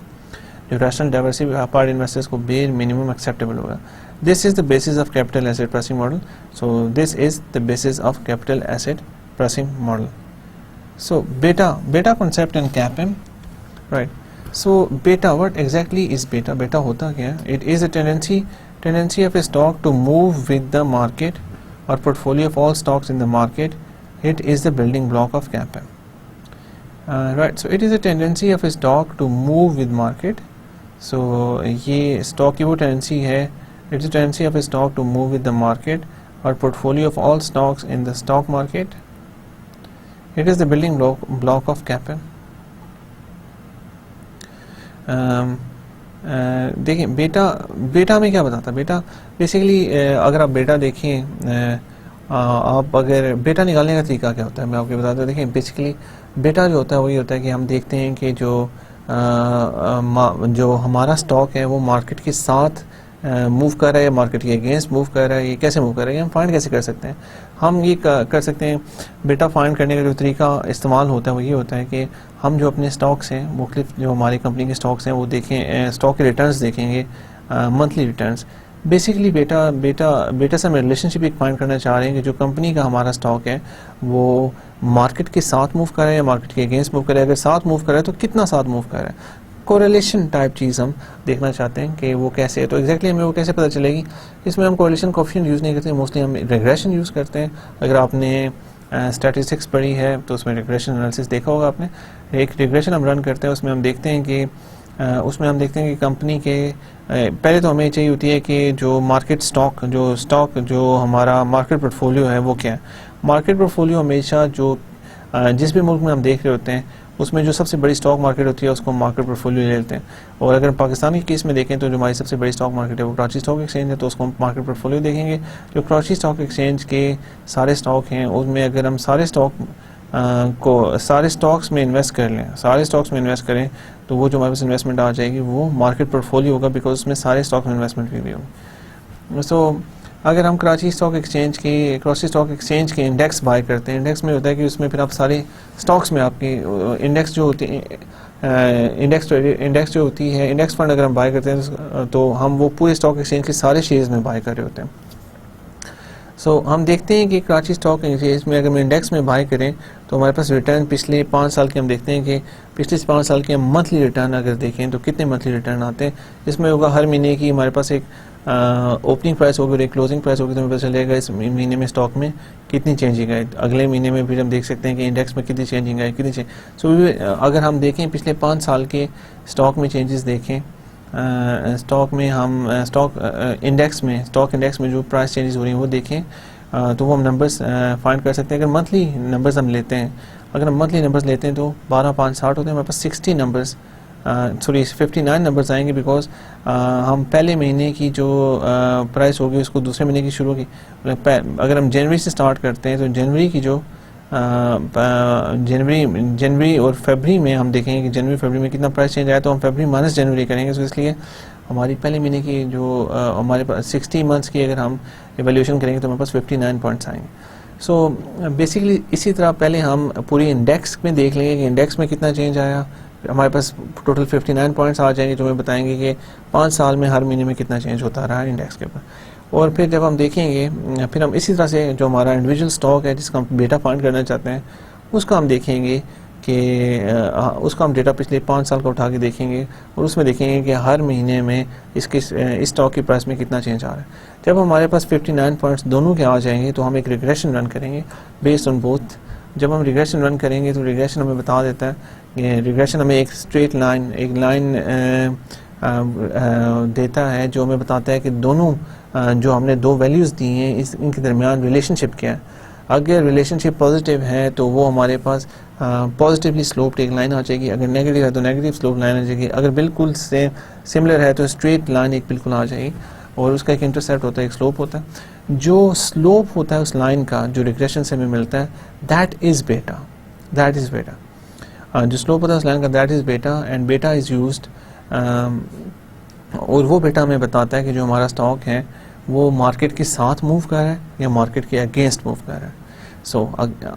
जो rational diversified investors को bare minimum acceptable होगा। This is the basis of capital asset pricing model. So this is the basis of capital asset pricing model. So beta concept and CAPM, right. So beta, what exactly is beta? Beta होता क्या है? It is a tendency of a stock to move with the market or portfolio of all stocks in the market. It is the building block of CAPM. Right, so it is a tendency of a stock to move with market. So ये stock की वो tendency है, it is a tendency of a stock to move with the market or portfolio of all stocks in the stock market. It is the building block of CAPM. देखिए बेटा में क्या बताता है? बेटा बेसिकली अगर आप बेटा देखें, आप अगर बेटा निकालने का तरीका क्या होता है मैं आपको बताता हूँ। देखिए बेसिकली बेटा जो होता है वही होता है कि हम देखते हैं कि जो हमारा स्टॉक है वो मार्केट के साथ मूव कर रहा है या मार्केट के अगेंस्ट मूव कर रहा है, ये कैसे मूव कर रहा है, हम फाइंड कैसे कर सकते हैं? हम ये कर सकते हैं, बेटा फाइंड करने का जो तरीका इस्तेमाल होता है वो ये होता है कि हम जो अपने स्टॉक्स हैं, मुख्तलिफ जो हमारी कंपनी के स्टॉक्स हैं वो देखें, स्टॉक के रिटर्न्स देखेंगे, मंथली रिटर्न्स, बेसिकली बेटा से हम रिलेशनशिप एक फाइंड करना चाह रहे हैं कि जो कंपनी का हमारा स्टॉक है वो मार्केट के साथ मूव कर रहा है या मार्केट के अगेंस्ट मूव कर रहा है। अगर साथ मूव कर रहा है तो कितना साथ मूव कर रहा है, कोरिलेशन टाइप चीज़ हम देखना चाहते हैं कि वो कैसे है। तो एग्जैक्टली हमें वो कैसे पता चलेगी, इसमें हम कोरिलेशन कोएफिशिएंट यूज़ नहीं करते, मोस्टली हम रिग्रेशन यूज़ करते हैं। अगर आपने स्टैटिस्टिक्स पढ़ी है तो उसमें रिग्रेशन एनालिसिस देखा होगा आपने। एक रिग्रेशन हम रन करते हैं, उसमें हम देखते हैं कि कंपनी के पहले तो हमें चाहिए होती है कि जो मार्केट स्टॉक जो हमारा मार्केट पोर्टफोलियो है वो क्या है। मार्केट पोर्टफोलियो हमेशा जो जिस भी मुल्क में हम देख रहे होते हैं उसमें जो सबसे बड़ी स्टॉक मार्केट होती है उसको मार्केट पोर्टफोलियो ले लेते हैं। और अगर पाकिस्तान के केस में देखें तो जो हमारी सबसे बड़ी स्टॉक मार्केट है वो कराची स्टॉक एक्सचेंज है, तो उसको हम मार्केट पोर्टफोलियो देखेंगे। जो कराची स्टॉक एक्सचेंज के सारे स्टॉक हैं उसमें अगर हम सारे स्टॉक्स में इन्वेस्ट कर लें, सारे स्टॉक्स में इन्वेस्ट करें तो वो जो हमारे पास इन्वेस्टमेंट आ जाएगी वो मार्केट पोर्टफोलियो होगा, बिकॉज उसमें सारे स्टॉक में इन्वेस्टमेंट भी होगी। सो अगर हम कराची स्टॉक एक्सचेंज के इंडेक्स बाय करते हैं, इंडेक्स में होता है कि उसमें फिर आप सारे स्टॉक्स में आपकी इंडेक्स जो होती है इंडेक्स फंड अगर हम बाय करते हैं तो हम वो पूरे स्टॉक एक्सचेंज के सारे शेयर्स में बाय कर रहे होते हैं। सो हम देखते हैं कि कराची स्टॉक एक्सचेंज में अगर हम इंडेक्स में बाय करें तो हमारे पास रिटर्न पिछले 5 साल के हम देखते हैं कि पिछले 5 साल के हम मंथली रिटर्न अगर देखें तो कितने मंथली रिटर्न आते हैं। इसमें होगा हर महीने की हमारे पास एक ओपनिंग प्राइस होगी और एक क्लोजिंग प्राइस होगी, तो हमें पता चलेगा इस महीने में स्टॉक में कितनी चेंजिंग आई। अगले महीने में फिर हम देख सकते हैं कि इंडेक्स में कितनी चेंजिंग आई, सो अगर हम देखें पिछले 5 साल के स्टॉक में चेंजेस देखें, स्टॉक इंडेक्स में जो प्राइस चेंजेस हो रही हैं वो देखें तो वो हम नंबर्स फाइंड कर सकते हैं। अगर मंथली नंबर्स हम लेते हैं, अगर हम मंथली नंबर्स लेते हैं तो 12, 5, 60 होते हैं, हमारे पास 59 नंबर्स आएंगे, बिकॉज हम पहले महीने की जो प्राइस होगी उसको दूसरे महीने की शुरू की, अगर हम जनवरी से स्टार्ट करते हैं तो जनवरी की जो जनवरी और फरवरी में हम देखेंगे कि जनवरी फरवरी में कितना प्राइस चेंज आया, तो हम फरवरी माइनस जनवरी करेंगे। तो इसलिए हमारी पहले महीने की जो हमारे पास 60 मंथ्स की अगर हम एवेल्यूशन करेंगे तो हमारे पास 59 पॉइंट्स आएंगे। सो बेसिकली इसी तरह पहले हम पूरी इंडेक्स में देख लेंगे कि इंडेक्स में कितना चेंज आया, हमारे पास टोटल 59 पॉइंट्स आ जाएंगे जो हमें बताएंगे कि 5 साल में हर महीने में कितना चेंज होता रहा है इंडेक्स के ऊपर। और फिर जब हम देखेंगे, फिर हम इसी तरह से जो हमारा इंडिविजुअल स्टॉक है जिसका हम डेटा फाइंड करना चाहते हैं उसका हम देखेंगे कि उसका हम डेटा पिछले 5 साल का उठा के देखेंगे और उसमें देखेंगे कि हर महीने में इस स्टॉक की प्राइस में कितना चेंज आ रहा है। जब हमारे पास 59 पॉइंट्स दोनों के आ जाएंगे तो हम एक रिग्रेशन रन करेंगे बेस्ड ऑन बोथ। जब हम रिग्रेशन रन करेंगे तो रिग्रेशन हमें बता देता है, रिग्रेशन हमें एक स्ट्रेट लाइन देता है जो हमें बताता है कि दोनों जो हमने दो वैल्यूज़ दी हैं इनके दरमियान रिलेशनशिप क्या है। अगर रिलेशनशिप पॉजिटिव है तो वो हमारे पास पॉजिटिवली स्लोप्ड एक लाइन आ जाएगी, अगर नेगेटिव है तो नेगेटिव स्लोप लाइन आ जाएगी, अगर बिल्कुल से सिमिलर है तो स्ट्रेट लाइन एक बिल्कुल आ जाएगी और उसका एक इंटरसेप्ट होता है, एक स्लोप होता है। जो स्लोप होता है उस लाइन का जो रिग्रेशन से हमें मिलता है दैट इज़ बेटा। जो स्लोप होता है उस लाइन का दैट इज़ बेटा एंड बेटा इज़ यूज्ड, और वो बेटा हमें बताता है कि जो हमारा स्टॉक है वो मार्केट के साथ मूव कर रहा है या मार्केट के अगेंस्ट मूव कर रहा है। सो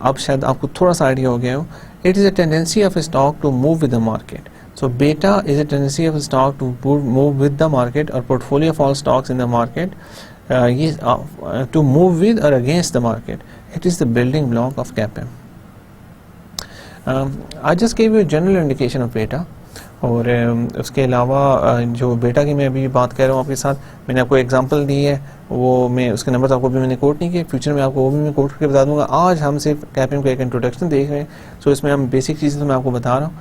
अब शायद आपको थोड़ा सा आइडिया हो गया हो। It is a tendency of a stock to move with the market. So beta is a tendency of a stock to move with the market or portfolio of all stocks in the market to move with or against the market. It is the building block of CAPM. I just gave you a general indication of beta. और उसके अलावा जो बेटा की मैं अभी बात कर रहा हूँ आपके साथ, मैंने आपको एग्जांपल दी है, वो मैं उसके नंबर्स आपको भी मैंने कोट नहीं किए, फ्यूचर में आपको वो भी मैं कोट करके बता दूंगा। आज हम सिर्फ कैपिंग का एक इंट्रोडक्शन देख रहे हैं, सो इसमें हम बेसिक चीज़ें तो मैं आपको बता रहा हूँ।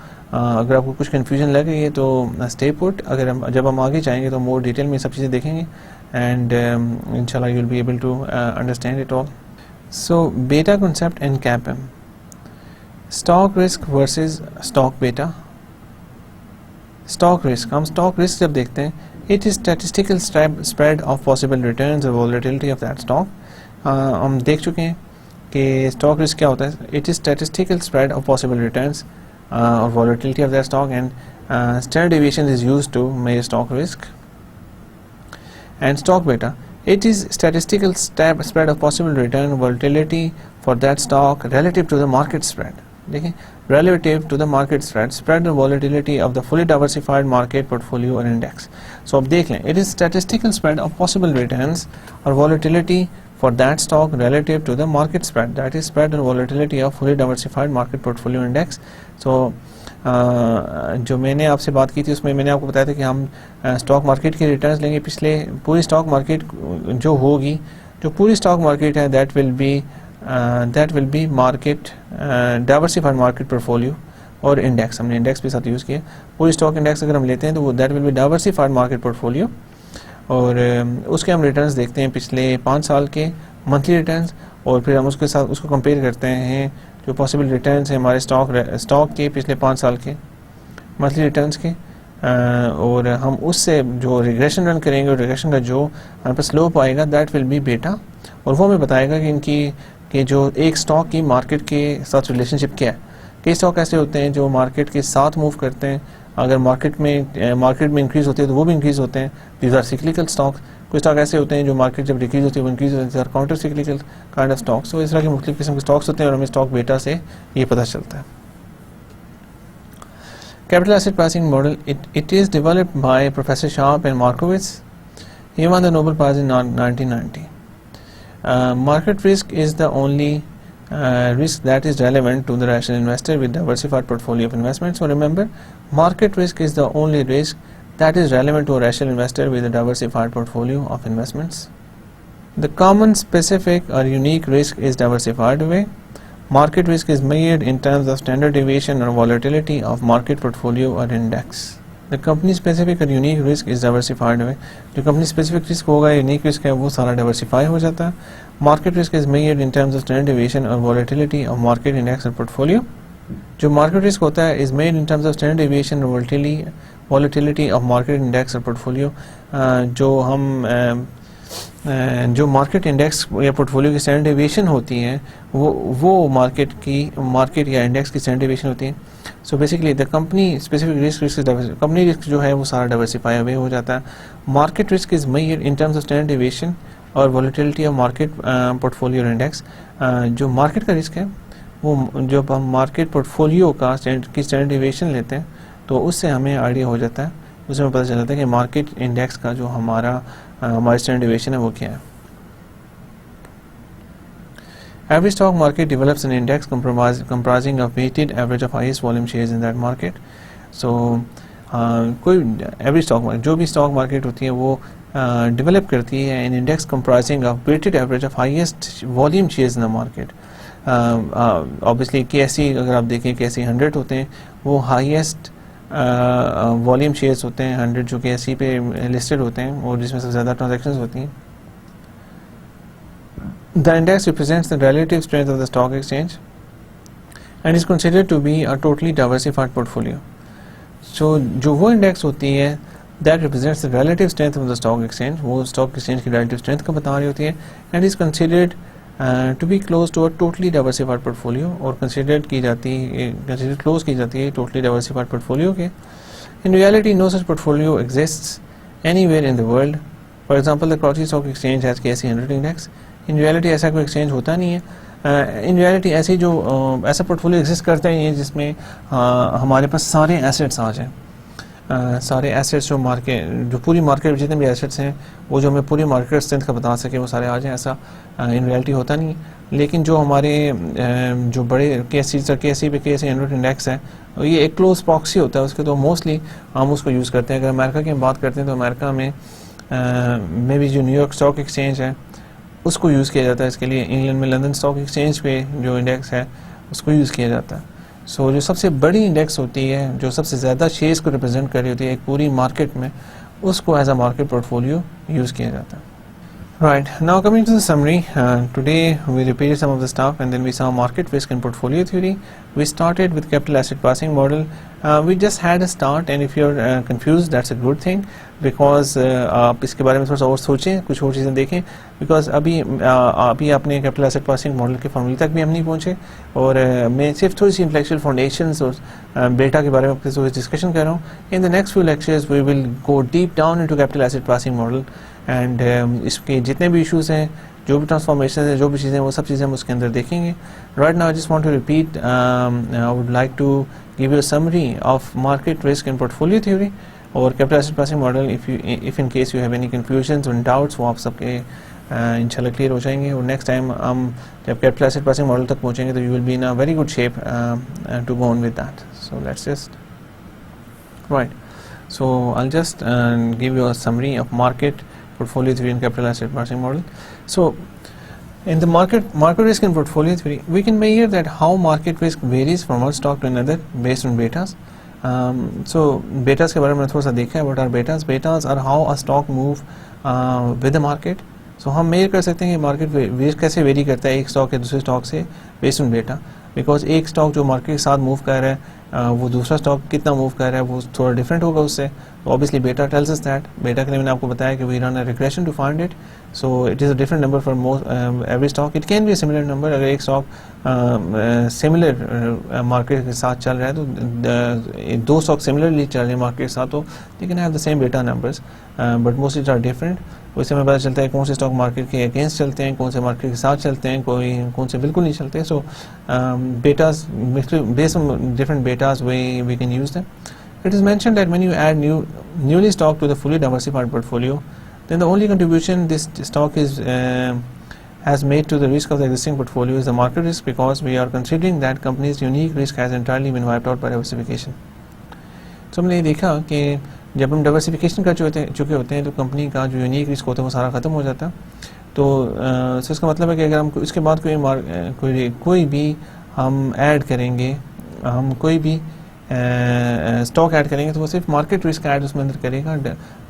अगर आपको कुछ कन्फ्यूजन लग रही है तो स्टे पुट, जब हम आगे जाएंगे तो मोर डिटेल में सब चीज़ें देखेंगे एंड इंशाल्लाह you will be able to understand it all. So beta concept and CAPM, stock risk versus stock beta. Stock risk, हम स्टॉक रिस्क जब देखते हैं it is statistical spread of possible returns और वॉलेटिलिटी ऑफ दैट स्टॉक। हम देख चुके हैं कि स्टॉक रिस्क क्या होता है, it is statistical spread of possible returns or volatility of that stock, and standard deviation is used to measure stock risk. And stock beta, it is statistical spread of possible return volatility for that stock relative to the market spread. देखिए relative to the market spread and volatility of the fully diversified market portfolio or index. So अब देख लें, it is statistical spread of possible returns or volatility for that stock relative to the market spread, that is spread and volatility of fully diversified market portfolio index. So जो मैंने आपसे बात की थी उसमें मैंने आपको बताया था कि हम स्टॉक मार्केट के रिटर्न्स लेंगे पिछले पूरी स्टॉक मार्केट जो होगी, जो पूरी स्टॉक मार्केट है that will be market diversified market portfolio और इंडेक्स, हमने इंडेक्स भी साथ यूज़ किया। पूरी स्टॉक इंडेक्स अगर हम लेते हैं तो वो that will be diversified market portfolio, और उसके हम रिटर्न्स देखते हैं पिछले 5 साल के मंथली रिटर्न्स, और फिर हम उसके साथ उसको कंपेयर करते हैं जो पॉसिबल रिटर्न्स हैं हमारे स्टॉक के पिछले 5 साल के मंथली रिटर्न्स के, और हम उससे जो रिग्रेशन रन करेंगे और रिग्रेशन का जो हमारे पास स्लोप आएगा दैट विल बी बेटा, और वो हमें बताएगा कि इनकी कि जो एक स्टॉक की मार्केट के साथ रिलेशनशिप क्या है। कई स्टॉक ऐसे होते हैं जो मार्केट के साथ मूव करते हैं, अगर मार्केट में इंक्रीज़ होती है तो वो भी इंक्रीज़ होते हैं, दीज आर सिक्लिकल स्टॉक्स। कुछ स्टॉक ऐसे होते हैं जो मार्केट जब डिक्रीज होती है वो इंक्रीज होती है, counter cyclical kind of stocks. तो इस तरह के मुख्तलिफ किस्म के स्टॉक्स होते हैं और हमें स्टॉक बेटा से ये पता चलता है। Capital asset pricing model, it is developed by professor Sharpe and Markowitz, he won the Nobel prize in 1990। Market risk is the only risk that is relevant to the rational investor with diversified portfolio of investments. So remember, market risk is the only risk that is relevant to a rational investor with a diversified portfolio of investments. The common, specific or unique risk is diversified away. Market risk is measured in terms of standard deviation or volatility of market portfolio or index. The company specific और unique risk is diversified हुए, जो company specific risk होगा unique risk है वो सारा diversify हो जाता है। Market risk is measured in terms of standard deviation और वॉलेटिलिटी ऑफ मार्केट इंडेक्स और पोर्टफोलियो। जो मार्केट रिस्क होता है is measured in terms of standard deviation और वॉलेटिलिटी ऑफ मार्केट इंडेक्स और पोर्टफोलियो। जो मार्केट इंडेक्स या पोर्टफोलियो की स्टैंडर्ड डेविएशन होती है वो मार्केट या इंडेक्स की स्टैंडर्ड डेविएशन होती है। So basically the company specific risk company risk जो है वो सारा डाइवर्सिफाई अवे हो जाता है। Market risk is measured in terms of standard deviation और वॉलेटिलिटी ऑफ मार्केट पोर्टफोलियो और इंडेक्स। जो मार्केट का रिस्क है वो जब हम मार्केट पोर्टफोलियो का की स्टैंडर्ड डेविएशन लेते हैं तो उससे हमें आइडिया हो जाता है, उससे हमें पता चल जाता है कि मार्केट इंडेक्स का जो हमारी स्टैंडर्ड डेविएशन है वो क्या है। Every stock market develops an index comprising of weighted average of highest volume shares in that market. So कोई every stock market जो भी stock market होती है वो develop करती है an index comprising of weighted average of highest volume shares in the market. Obviously KSE अगर आप देखें KSE 100 होते हैं वो highest वॉल्यूम शेयर्स होते हैं 100 जो KSE पे लिस्टेड होते हैं और जिसमें सबसे ज़्यादा ट्रांजैक्शंस होती हैं। The index represents the relative strength of the stock exchange and is considered to be a totally diversified portfolio. So जो वो index होती है that represents the relative strength of the stock exchange, वो stock exchange की relative strength का बता रही होती है and is considered to be close to a totally diversified portfolio और considered close की जाती है totally diversified portfolio के। In reality no such portfolio exists anywhere in the world. For example, the Karachi Stock Exchange has KSE 100 index. In reality ऐसा कोई exchange होता नहीं है। इन रियलिटी ऐसे जो ऐसा पोर्टफोलियो एग्जिस्ट करता ही है जिसमें हमारे पास सारे एसेट्स आ जाएं, सारे एसेट्स जो पूरी मार्केट जितने भी एसेट्स हैं वो जो हमें पूरी मार्केट स्ट्रेंथ का बता सके वो सारे आ जाएं, ऐसा इन रियलिटी होता नहीं है। लेकिन जो हमारे जो बड़े KSE पे KSE 100 इंडेक्स है ये एक क्लोज प्रॉक्सी होता है उसके, तो मोस्टली हम उसको यूज़ करते हैं। अगर अमेरिका की हम बात करते हैं तो अमेरिका में भी जो न्यूयॉर्क स्टॉक एक्सचेंज है उसको यूज़ किया जाता है इसके लिए। इंग्लैंड में लंदन स्टॉक एक्सचेंज पे जो इंडेक्स है उसको यूज़ किया जाता है। सो जो सबसे बड़ी इंडेक्स होती है जो सबसे ज़्यादा शेयर्स को रिप्रेजेंट कर रही होती है एक पूरी मार्केट में, उसको as a market portfolio use किया जाता है। Right, now coming to the summary, today we repeated some of the stuff and then we saw market risk and portfolio theory. We started with capital asset pricing model. We just had a start and if you're confused that's a good thing because आप इसके बारे में थोड़ा सा और सोचें, कुछ और चीज़ें देखें because अभी आपने capital asset pricing model के फॉर्मूले तक भी हम नहीं पहुँचे और मैं सिर्फ थोड़ी सी intellectual foundations और बेटा के बारे में आपके साथ डिस्कशन कर रहा हूँ। In the next few lectures we will go deep down into capital asset pricing model and इसके जितने भी इश्यूज़ हैं जो भी ट्रांसफॉर्मेशन है, जो भी चीज़ें, वो सब चीज़ें हम उसके अंदर देखेंगे. Right now I just want to repeat, I would like to give you a summary of market risk and portfolio theory और capital asset pricing model. If in case you have any confusions or doubts, वो आप सबके इंशाल्लाह clear हो जाएंगे. और next time हम जब कैपिटल एसेट प्राइसिंग मॉडल तक पहुँचेंगे तो you will be in a very good shape to go on with that. So let's just right. So I'll just give you a summary of market portfolio theory and capital asset pricing model. So in the market risk and portfolio theory, we can measure that how market risk varies from one stock to another based on betas. So betas के बारे में थोड़ा सा देखा है. What are betas? Betas are how a stock move with the market. So हम major कर सकते हैं कि मार्केट रिस्क कैसे वेरी करता है एक स्टॉक या दूसरे स्टॉक से बेस्ड ऑन बेटा. बिकॉज एक स्टॉक जो मार्केट के साथ मूव कर रहा है वो दूसरा स्टॉक कितना मूव कर रहा है वो थोड़ा डिफरेंट होगा उससे. तो ऑब्वियसली बेटा टेल्स अस दैट. बेटा के लिए मैंने आपको बताया कि we run a regression to find it. So it is a different number for every stock. It can be a similar number. अगर एक स्टॉक सिमिलर मार्केट के साथ चल रहा है तो दो स्टॉक सिमिलरली चल रहे हैं मार्केट के साथ, तो they can have the same beta numbers but mostly are different. उससे हमें पता चलता है कौन से स्टॉक मार्केट के अगेंस्ट चलते हैं, कौन से मार्केट के साथ चलते हैं, कौन से बिल्कुल नहीं चलते. सो betas, based on different betas we can use them. It is mentioned that when you add newly stock to the fully diversified portfolio, then the only contribution this stock is has made to the risk of the existing portfolio is the market risk, because we are considering that company's unique risk has entirely been wiped out by diversification. So हमने देखा कि जब हम diversification कर चुके होते हैं तो कंपनी का जो यूनिक रिस्क होता है वो सारा ख़त्म हो जाता है. तो इसका मतलब है कि अगर हम इसके बाद कोई भी हम ऐड करेंगे, हम कोई भी स्टॉक ऐड करेंगे तो वो सिर्फ मार्केट रिस्क ऐड उसमें अंदर करेगा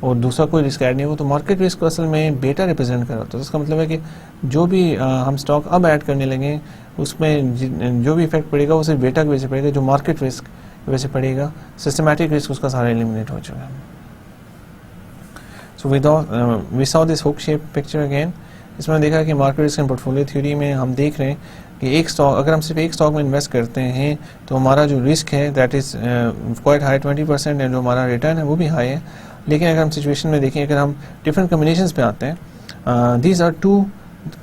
और दूसरा कोई रिस्क ऐड नहीं हो. तो मार्केट रिस्क असल में बेटा रिप्रेजेंट कर रहा होता है. तो इसका मतलब है कि जो भी हम स्टॉक अब ऐड करने लगे उसमें जो भी इफेक्ट पड़ेगा वो सिर्फ बेटा की वजह से पड़ेगा, जो मार्केट रिस्क की वजह से पड़ेगा. सिस्टमैटिक रिस्क उसका सारा एलिमिनेट हो चुका है. So we saw this hook shape picture again. इसमें देखा कि market risk and portfolio theory में हम देख रहे हैं कि एक स्टॉक, अगर हम सिर्फ एक स्टॉक में इन्वेस्ट करते हैं तो हमारा जो रिस्क है that is quite high 20%, and जो हमारा रिटर्न है वो भी हाई है. लेकिन अगर हम सिचुएशन में देखें, अगर हम डिफरेंट कम्बिनेशंस पे आते हैं, these are two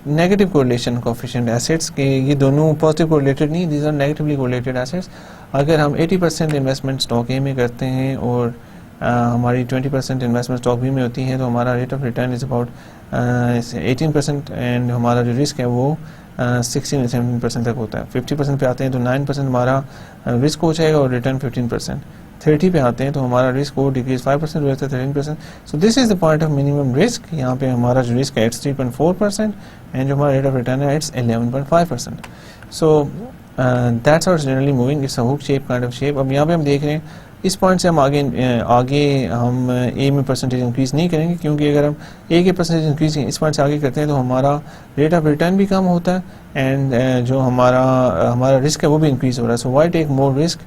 negative correlation coefficient assets के, ये दोनों पॉजिटिव कोरिलेटेड नहीं, these are negatively correlated assets. अगर हम 80% इन्वेस्टमेंट स्टॉक ए में करते हैं और हमारी 20% इन्वेस्टमेंट स्टॉक बी में होती है तो हमारा rate of return is about 18%, and हमारा जो रिस्क है वो 16-17% तक होता है. 50% पे आते हैं तो 9% हमारा रिस्क हो जाएगा और रिटर्न 15%. 30 पे आते हैं तो हमारा रिस्क वो डिक्रीज 5% हो जाता है 13%. सो this is the point of minimum risk. यहाँ पे हमारा जो रिस्क है इट्स 3.4% एंड जो हमारा रेट ऑफ रिटर्न है it's 11.5%. So that's are generally moving. It's a hook shape kind of shape. अब यहाँ पे हम देख रहे हैं इस पॉइंट से हम आगे हम ए में परसेंटेज इंक्रीज नहीं करेंगे, क्योंकि अगर हम ए के परसेंटेज इंक्रीज इस पॉइंट से आगे करते हैं तो हमारा रेट ऑफ रिटर्न भी कम होता है एंड जो हमारा रिस्क है वो भी इंक्रीज हो रहा है. So why take more risk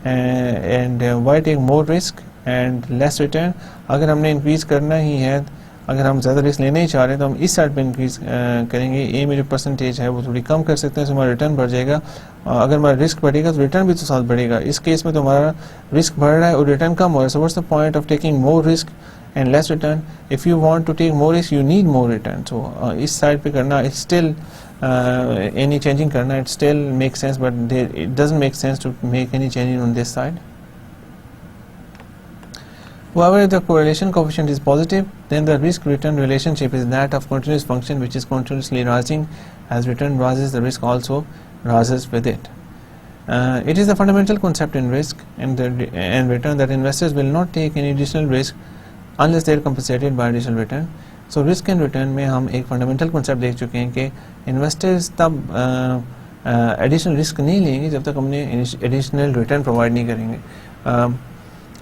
and why take more risk and less return. अगर हमने इंक्रीज करना ही है, अगर हम ज़्यादा रिस्क लेना ही चाह रहे हैं तो हम इस साइड पे इंक्रीज करेंगे. ए में जो परसेंटेज है वो थोड़ी कम कर सकते हैं, तो हमारा रिटर्न बढ़ जाएगा. अगर हमारा रिस्क बढ़ेगा तो रिटर्न भी तो साथ बढ़ेगा. इस केस में तो हमारा रिस्क बढ़ रहा है और रिटर्न कम हो रहा है. So what's the point of taking more risk and less return? If you want to take more risk you need more return. So इस साइड पे करना इट स्टिल एनी चेंजिंग करना it still make sense, but it doesn't make sense to make any changing on this side. However, if the correlation coefficient is positive, then the risk-return relationship is that of continuous function which is continuously rising. As return rises, the risk also rises with it. It is a fundamental concept in risk and return that investors will not take any additional risk unless they are compensated by additional return. So risk and return में हम एक fundamental concept देख चुके हैं कि investors तब additional risk नहीं लेंगे जब तक हमने additional return provide नहीं करेंगे.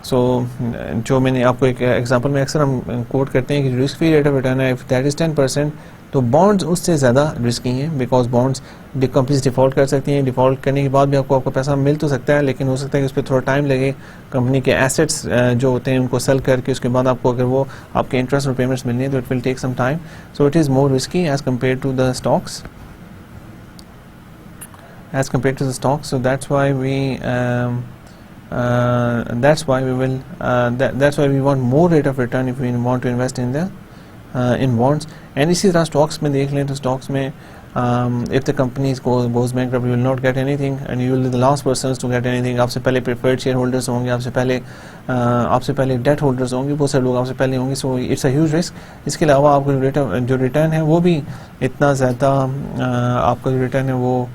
जो मैंने आपको एक एग्जांपल में अक्सर हम कोट करते हैं कि risk free rate of return है, इफ दैट इज़ 10%, तो बॉन्ड्स उससे ज़्यादा रिस्की हैं, बिकॉज बॉन्ड्स कंपनीज डिफ़ॉल्ट कर सकती हैं. डिफ़ॉल्ट करने के बाद भी आपको पैसा मिल तो सकता है, लेकिन हो सकता है कि उस पर थोड़ा टाइम लगे. कंपनी के एसेट्स जो होते हैं उनको सेल करके उसके बाद आपको अगर वो आपके इंटरेस्ट और पेमेंट्स मिलनी है तो it will take some time. So it is more risky as compare to the stocks. So that's why we want more rate of return if we want to invest in the in bonds. And इसी तरह stocks में देख लें तो stocks में if the company goes bankrupt, you will not get anything and you will be the last persons to get anything. आपसे पहले preferred shareholders होंगे, आपसे पहले debt holders होंगे, बहुत सारे लोग आपसे पहले होंगे. So it's a huge risk. इसके अलावा आपका जो रिटर्न है वो भी इतना ज़्यादा आपका जो रिटर्न है वो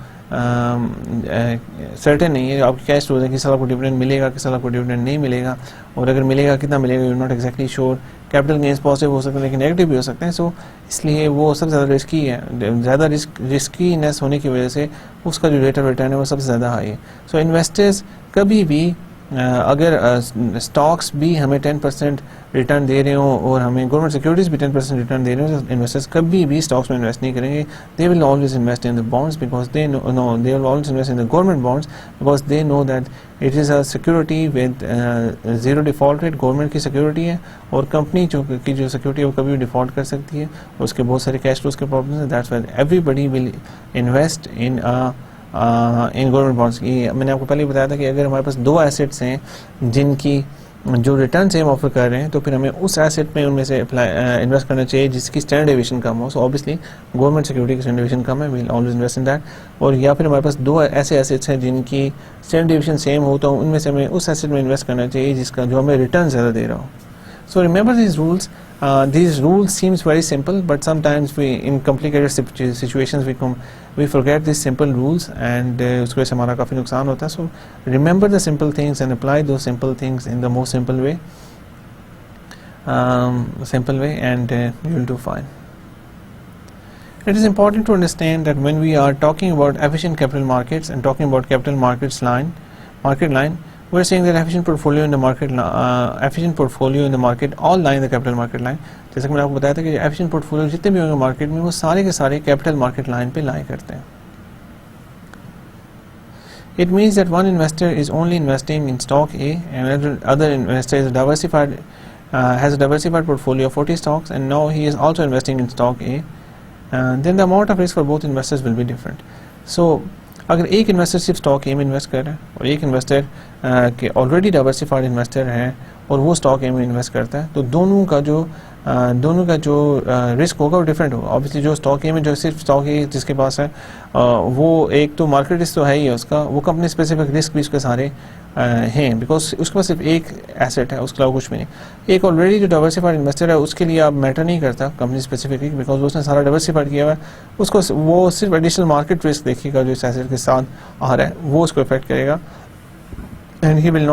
सर्टेन नहीं है. आपकी कैश फ्लो है किस साल को डिविडेंड मिलेगा, किस साल को डिविडेंड नहीं मिलेगा, और अगर मिलेगा कितना मिलेगा, you not exactly sure. Capital gains positive हो सकते हैं लेकिन नेगेटिव भी हो सकते हैं. सो इसलिए वो सबसे ज़्यादा रिस्की है. ज़्यादा रिस्कीनेस होने की वजह से उसका जो रेट ऑफ रिटर्न है वो सबसे ज़्यादा हाई है. सो इन्वेस्टर्स कभी भी अगर स्टॉक्स भी हमें 10% रिटर्न दे रहे हो और हमें गवर्नमेंट सिक्योरिटीज़ भी 10% रिटर्न दे रहे हो, तो इन्वेस्टर्स कभी भी स्टॉक्स में इन्वेस्ट नहीं करेंगे. They will always invest in the bonds because they know they will always invest in the government bonds because they know that it is a security with zero default rate. Government की security है और company की जो security है वो कभी भी default कर सकती है. उसके बहुत सारे कैश फ्लोज के प्रॉब्लम्स हैं. That's why everybody will invest in government bonds. मैंने आपको पहले बताया था कि अगर हमारे पास दो एसेट्स हैं जिनकी जो रिटर्न सेम ऑफर कर रहे हैं तो फिर हमें उस एसेट में उनमें से इन्वेस्ट करना चाहिए जिसकी स्टैंडर्ड डेविएशन कम हो. सो ऑब्वियसली गवर्नमेंट सिक्योरिटी की स्टैंडर्ड डेविएशन कम है, we will always invest in that. और या फिर हमारे पास दो ऐसे एसेट्स हैं जिनकी स्टैंडर्ड डेविएशन सेम हो तो उनमें से हमें उस एसेट में इन्वेस्ट करना चाहिए जिसका जो हमें रिटर्न ज़्यादा दे रहा हो. So remember these rules. These rules seems very simple, but sometimes we in complicated situations we forget these simple rules and उसकी वजह से हमारा काफ़ी नुकसान होता है. So remember the simple things and apply those simple things in the most simple way. And you will do fine. It is important to understand that when we are talking about efficient capital markets and talking about capital market line, we are saying that efficient portfolio in the market all lie in the capital market line. जैसे कि मैंने आपको बताया था कि efficient portfolio जितने भी होंगे मार्केट में वो सारे के सारे capital market line पे lie करते हैं. It means that one investor is only investing in stock A and other investor is has a diversified portfolio of 40 stocks and now he is also investing in stock A. Then the amount of risk for both investors will be different. So अगर एक investor सिर्फ stock A में invest कर रहा है और एक investor के ऑलरेडी डाइवर्सिफाइड इन्वेस्टर हैं और वो स्टॉक ए में इन्वेस्ट करता है तो दोनों का जो रिस्क होगा वो डिफरेंट होगा. ऑब्वियसली जो स्टॉक ए में जो सिर्फ स्टॉक ए जिसके पास है वो एक तो मार्केट रिस्क तो है ही है उसका, वो कंपनी स्पेसिफिक रिस्क भी उसके सारे हैं बिकॉज उसके पास सिर्फ एक एसेट है, उसके अलावा कुछ भी नहीं. एक ऑलरेडी जो डाइवर्सिफाइड इन्वेस्टर है उसके लिए आप मैटर नहीं करता कंपनी स्पेसिफिक बिकॉज उसने सारा डाइवर्सिफाइड किया हुआ है. उसको वो सिर्फ एडिशनल मार्केट रिस्क देखेगा जो इस एसेट के साथ आ रहा है वो उसको इफेक्ट करेगा. And he will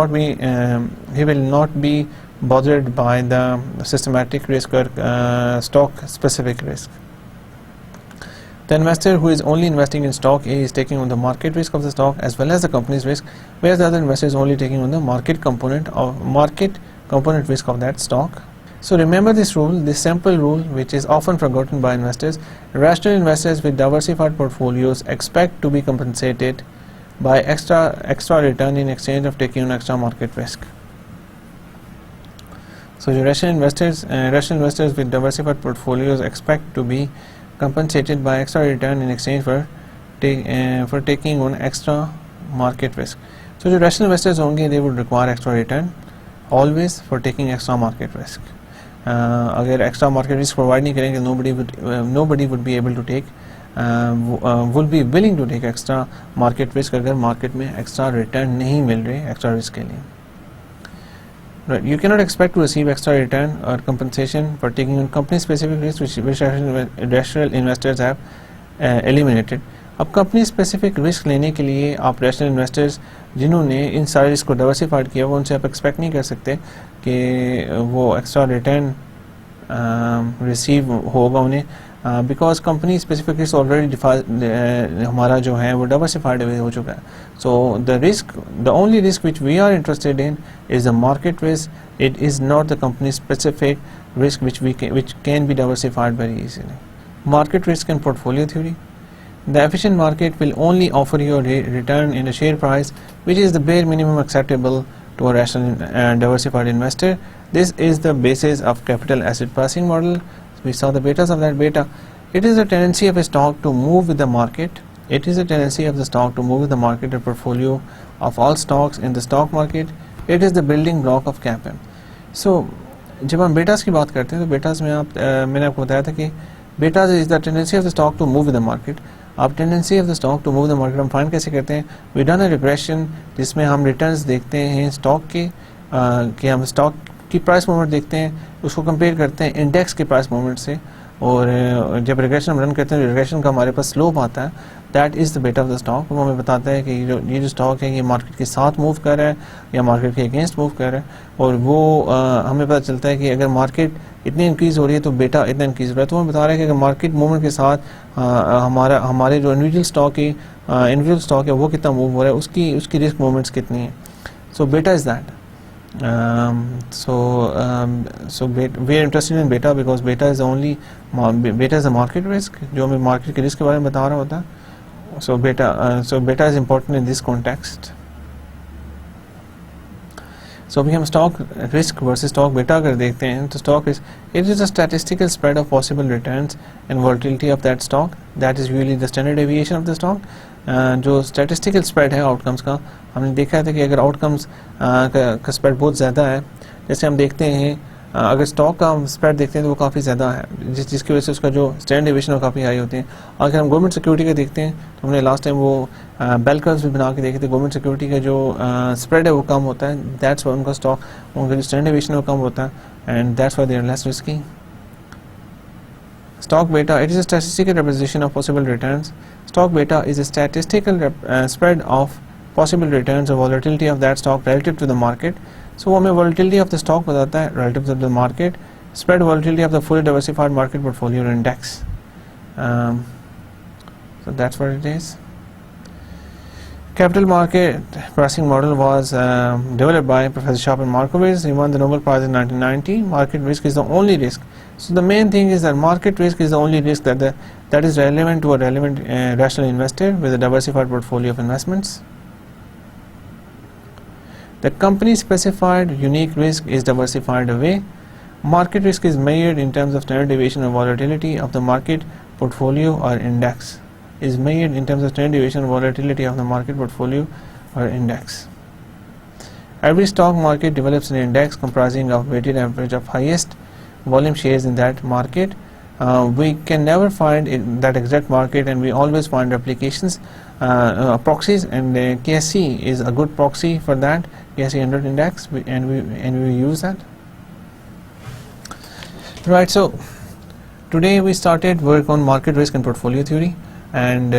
not be bothered by the systematic risk or stock specific risk. The investor who is only investing in stock A is taking on the market risk of the stock as well as the company's risk, whereas the other investor is only taking on the market component risk of that stock. So remember this simple rule which is often forgotten by investors. Rational investors with diversified portfolios expect to be compensated by extra return in exchange of taking on extra market risk. So rational investors with diversified portfolios expect to be compensated by extra return in exchange for taking on extra market risk. So rational investors होंगे they would require extra return always for taking extra market risk. अगर extra market risk provide नहीं करेंगे nobody would be able to take will be willing to take extra market risk अगर market में extra return नहीं मिल रहे extra risk के लिए. Right, you cannot expect to receive extra return or compensation for taking on company specific risks which rational investors have eliminated. अब company specific risk लेने के लिए आप rational investors जिन्होंने इन सारे रिस्क को डाइवर्सिफाइड किया वो उनसे आप एक्सपेक्ट नहीं कर सकते कि वो एक्स्ट्रा रिटर्न रिसीव होगा उन्हें because company specific risk already हमारा जो है वो डाइवर्सिफाइड हो चुका है. So the only risk which we are interested in is the market risk. It is not the company specific risk which can be diversified very easily. Market risk and portfolio theory. The efficient market will only offer you a return in a share price which is the bare minimum acceptable to a rational and diversified investor. This is the basis of capital asset pricing model. We saw the betas of that beta. It is a tendency of a stock to move with the market. It is a tendency of the stock to move with the market, a portfolio of all stocks in the stock market. It is the building block of CAPM. So जब हम betas की बात करते हैं तो betas में मैंने आपको बताया था कि betas is the tendency of the stock to move with the market. आप tendency of the stock to move the market हम फाइंड कैसे करते हैं? वी डन अ रिग्रेशन जिसमें हम रिटर्न्स देखते हैं स्टॉक के कि हम स्टॉक की प्राइस मूवमेंट देखते हैं, उसको कंपेयर करते हैं इंडेक्स के प्राइस मूवमेंट से, और जब रिग्रेशन हम रन करते हैं रिग्रेशन का हमारे पास स्लोप आता है, दैट इज़ द बेटा ऑफ द स्टॉक। वो हमें बताता है कि ये जो स्टॉक है ये मार्केट के साथ मूव कर रहा है या मार्केट के अगेंस्ट मूव कर रहा है, और वो हमें पता चलता है कि अगर मार्केट इतनी इंक्रीज़ हो रही है तो बेटा इतना इंक्रीज़ हो रहा है। तो हमें बता रहा है कि अगर मार्केट मूवमेंट के साथ हमारे जो इंडिविजुअल स्टॉक है वो कितना मूव हो रहा है, उसकी रिस्क मूवमेंट्स कितनी है। सो बेटा is that. So we are interested in beta because beta is the market risk जो हमें मार्केट के रिस्क के बारे में बता रहा होता है। So beta is important in this context. So अभी हम स्टॉक रिस्क वर्सेस स्टॉक बेटा अगर देखते हैं तो stock risk it is a statistical spread of possible returns and volatility of that stock, that is usually the standard deviation of the stock. जो statistical spread है outcomes का, हमने देखा था कि अगर आउटकम्स का स्प्रेड बहुत ज़्यादा है, जैसे हम देखते हैं अगर स्टॉक का स्प्रेड देखते हैं तो वो काफ़ी ज़्यादा है जिसकी वजह से उसका जो स्टैंडर्ड डेविएशन वो काफ़ी हाई होते हैं। अगर हम गवर्नमेंट सिक्योरिटी का देखते हैं तो हमने लास्ट टाइम वो बेल कर्व्स भी बना के देखे थे, गवर्नमेंट सिक्योरिटी का जो स्प्रेड है वो कम होता है, दैट्स वाई उनका स्टॉक उनका जो स्टैंडर्ड डेविएशन वो कम होता है, and that's why they are less risky. Stock beta, it is a statistical representation of possible returns. Stock beta is a statistical spread of possible returns or volatility of that stock relative to the market. So हमें volatility of the stock बताता है relative to the market, spread volatility of the fully diversified market portfolio index. So that's what it is. Capital market pricing model was developed by Professor Sharp and Markowitz. He won the Nobel Prize in 1990. Market risk is the only risk. So the main thing is that market risk is the only risk that is relevant to a rational investor with a diversified portfolio of investments. The company specified unique risk is diversified away. Market risk is measured in terms of standard deviation or volatility of the market portfolio or index. Is measured in terms of standard deviation or volatility of the market portfolio or index. Every stock market develops an index comprising of weighted average of highest volume shares in that market. We can never find that exact market, and we always find replications, proxies, and KSE is a good proxy for that, KSE 100 index, and we use that. Right, so today we started work on market risk and portfolio theory, and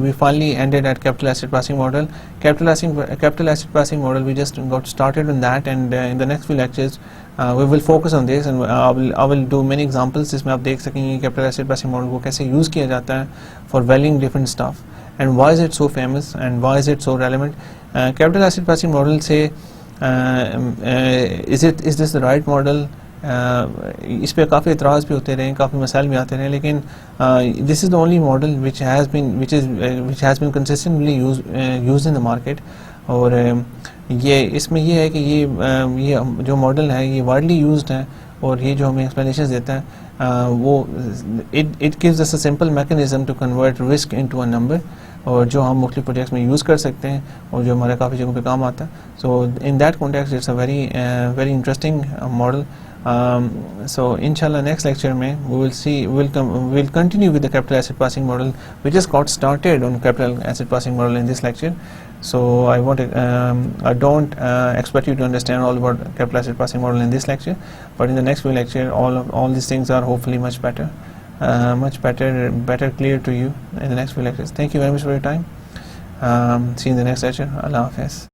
we finally ended at capital asset pricing model. Capital asset pricing model, we just got started on that, and in the next few lectures we will focus on this, and I will do many examples जिसमें आप देख सकेंगे capital asset pricing model को कैसे use किया जाता है for valuing different stuff, and why is it so famous and why is it so relevant. Capital asset pricing model से is this the right model? इस पे काफ़ी एतराज़ भी होते रहे, काफ़ी मसाइल भी आते रहे, लेकिन this is the only model which has been consistently used in the market. और ये इसमें ये है कि ये जो मॉडल है ये वाइडली यूज्ड है, और ये जो हमें एक्सप्लेनेशन देता है वो it gives us a simple mechanism to convert risk into a number, और जो हम मुख्तलिफ प्रोजेक्ट्स में यूज़ कर सकते हैं और जो हमारे काफ़ी जगहों पे काम आता है. So in that context it's a very interesting model. So inshallah next lecture mein we'll continue with the capital asset pricing model. We just got started on capital asset pricing model in this lecture, so I don't expect you to understand all about capital asset pricing model in this lecture, but in the next few lecture all these things are hopefully much better clear to you in the next few lectures. Thank you very much for your time. See you in the next lecture. Allah Hafiz.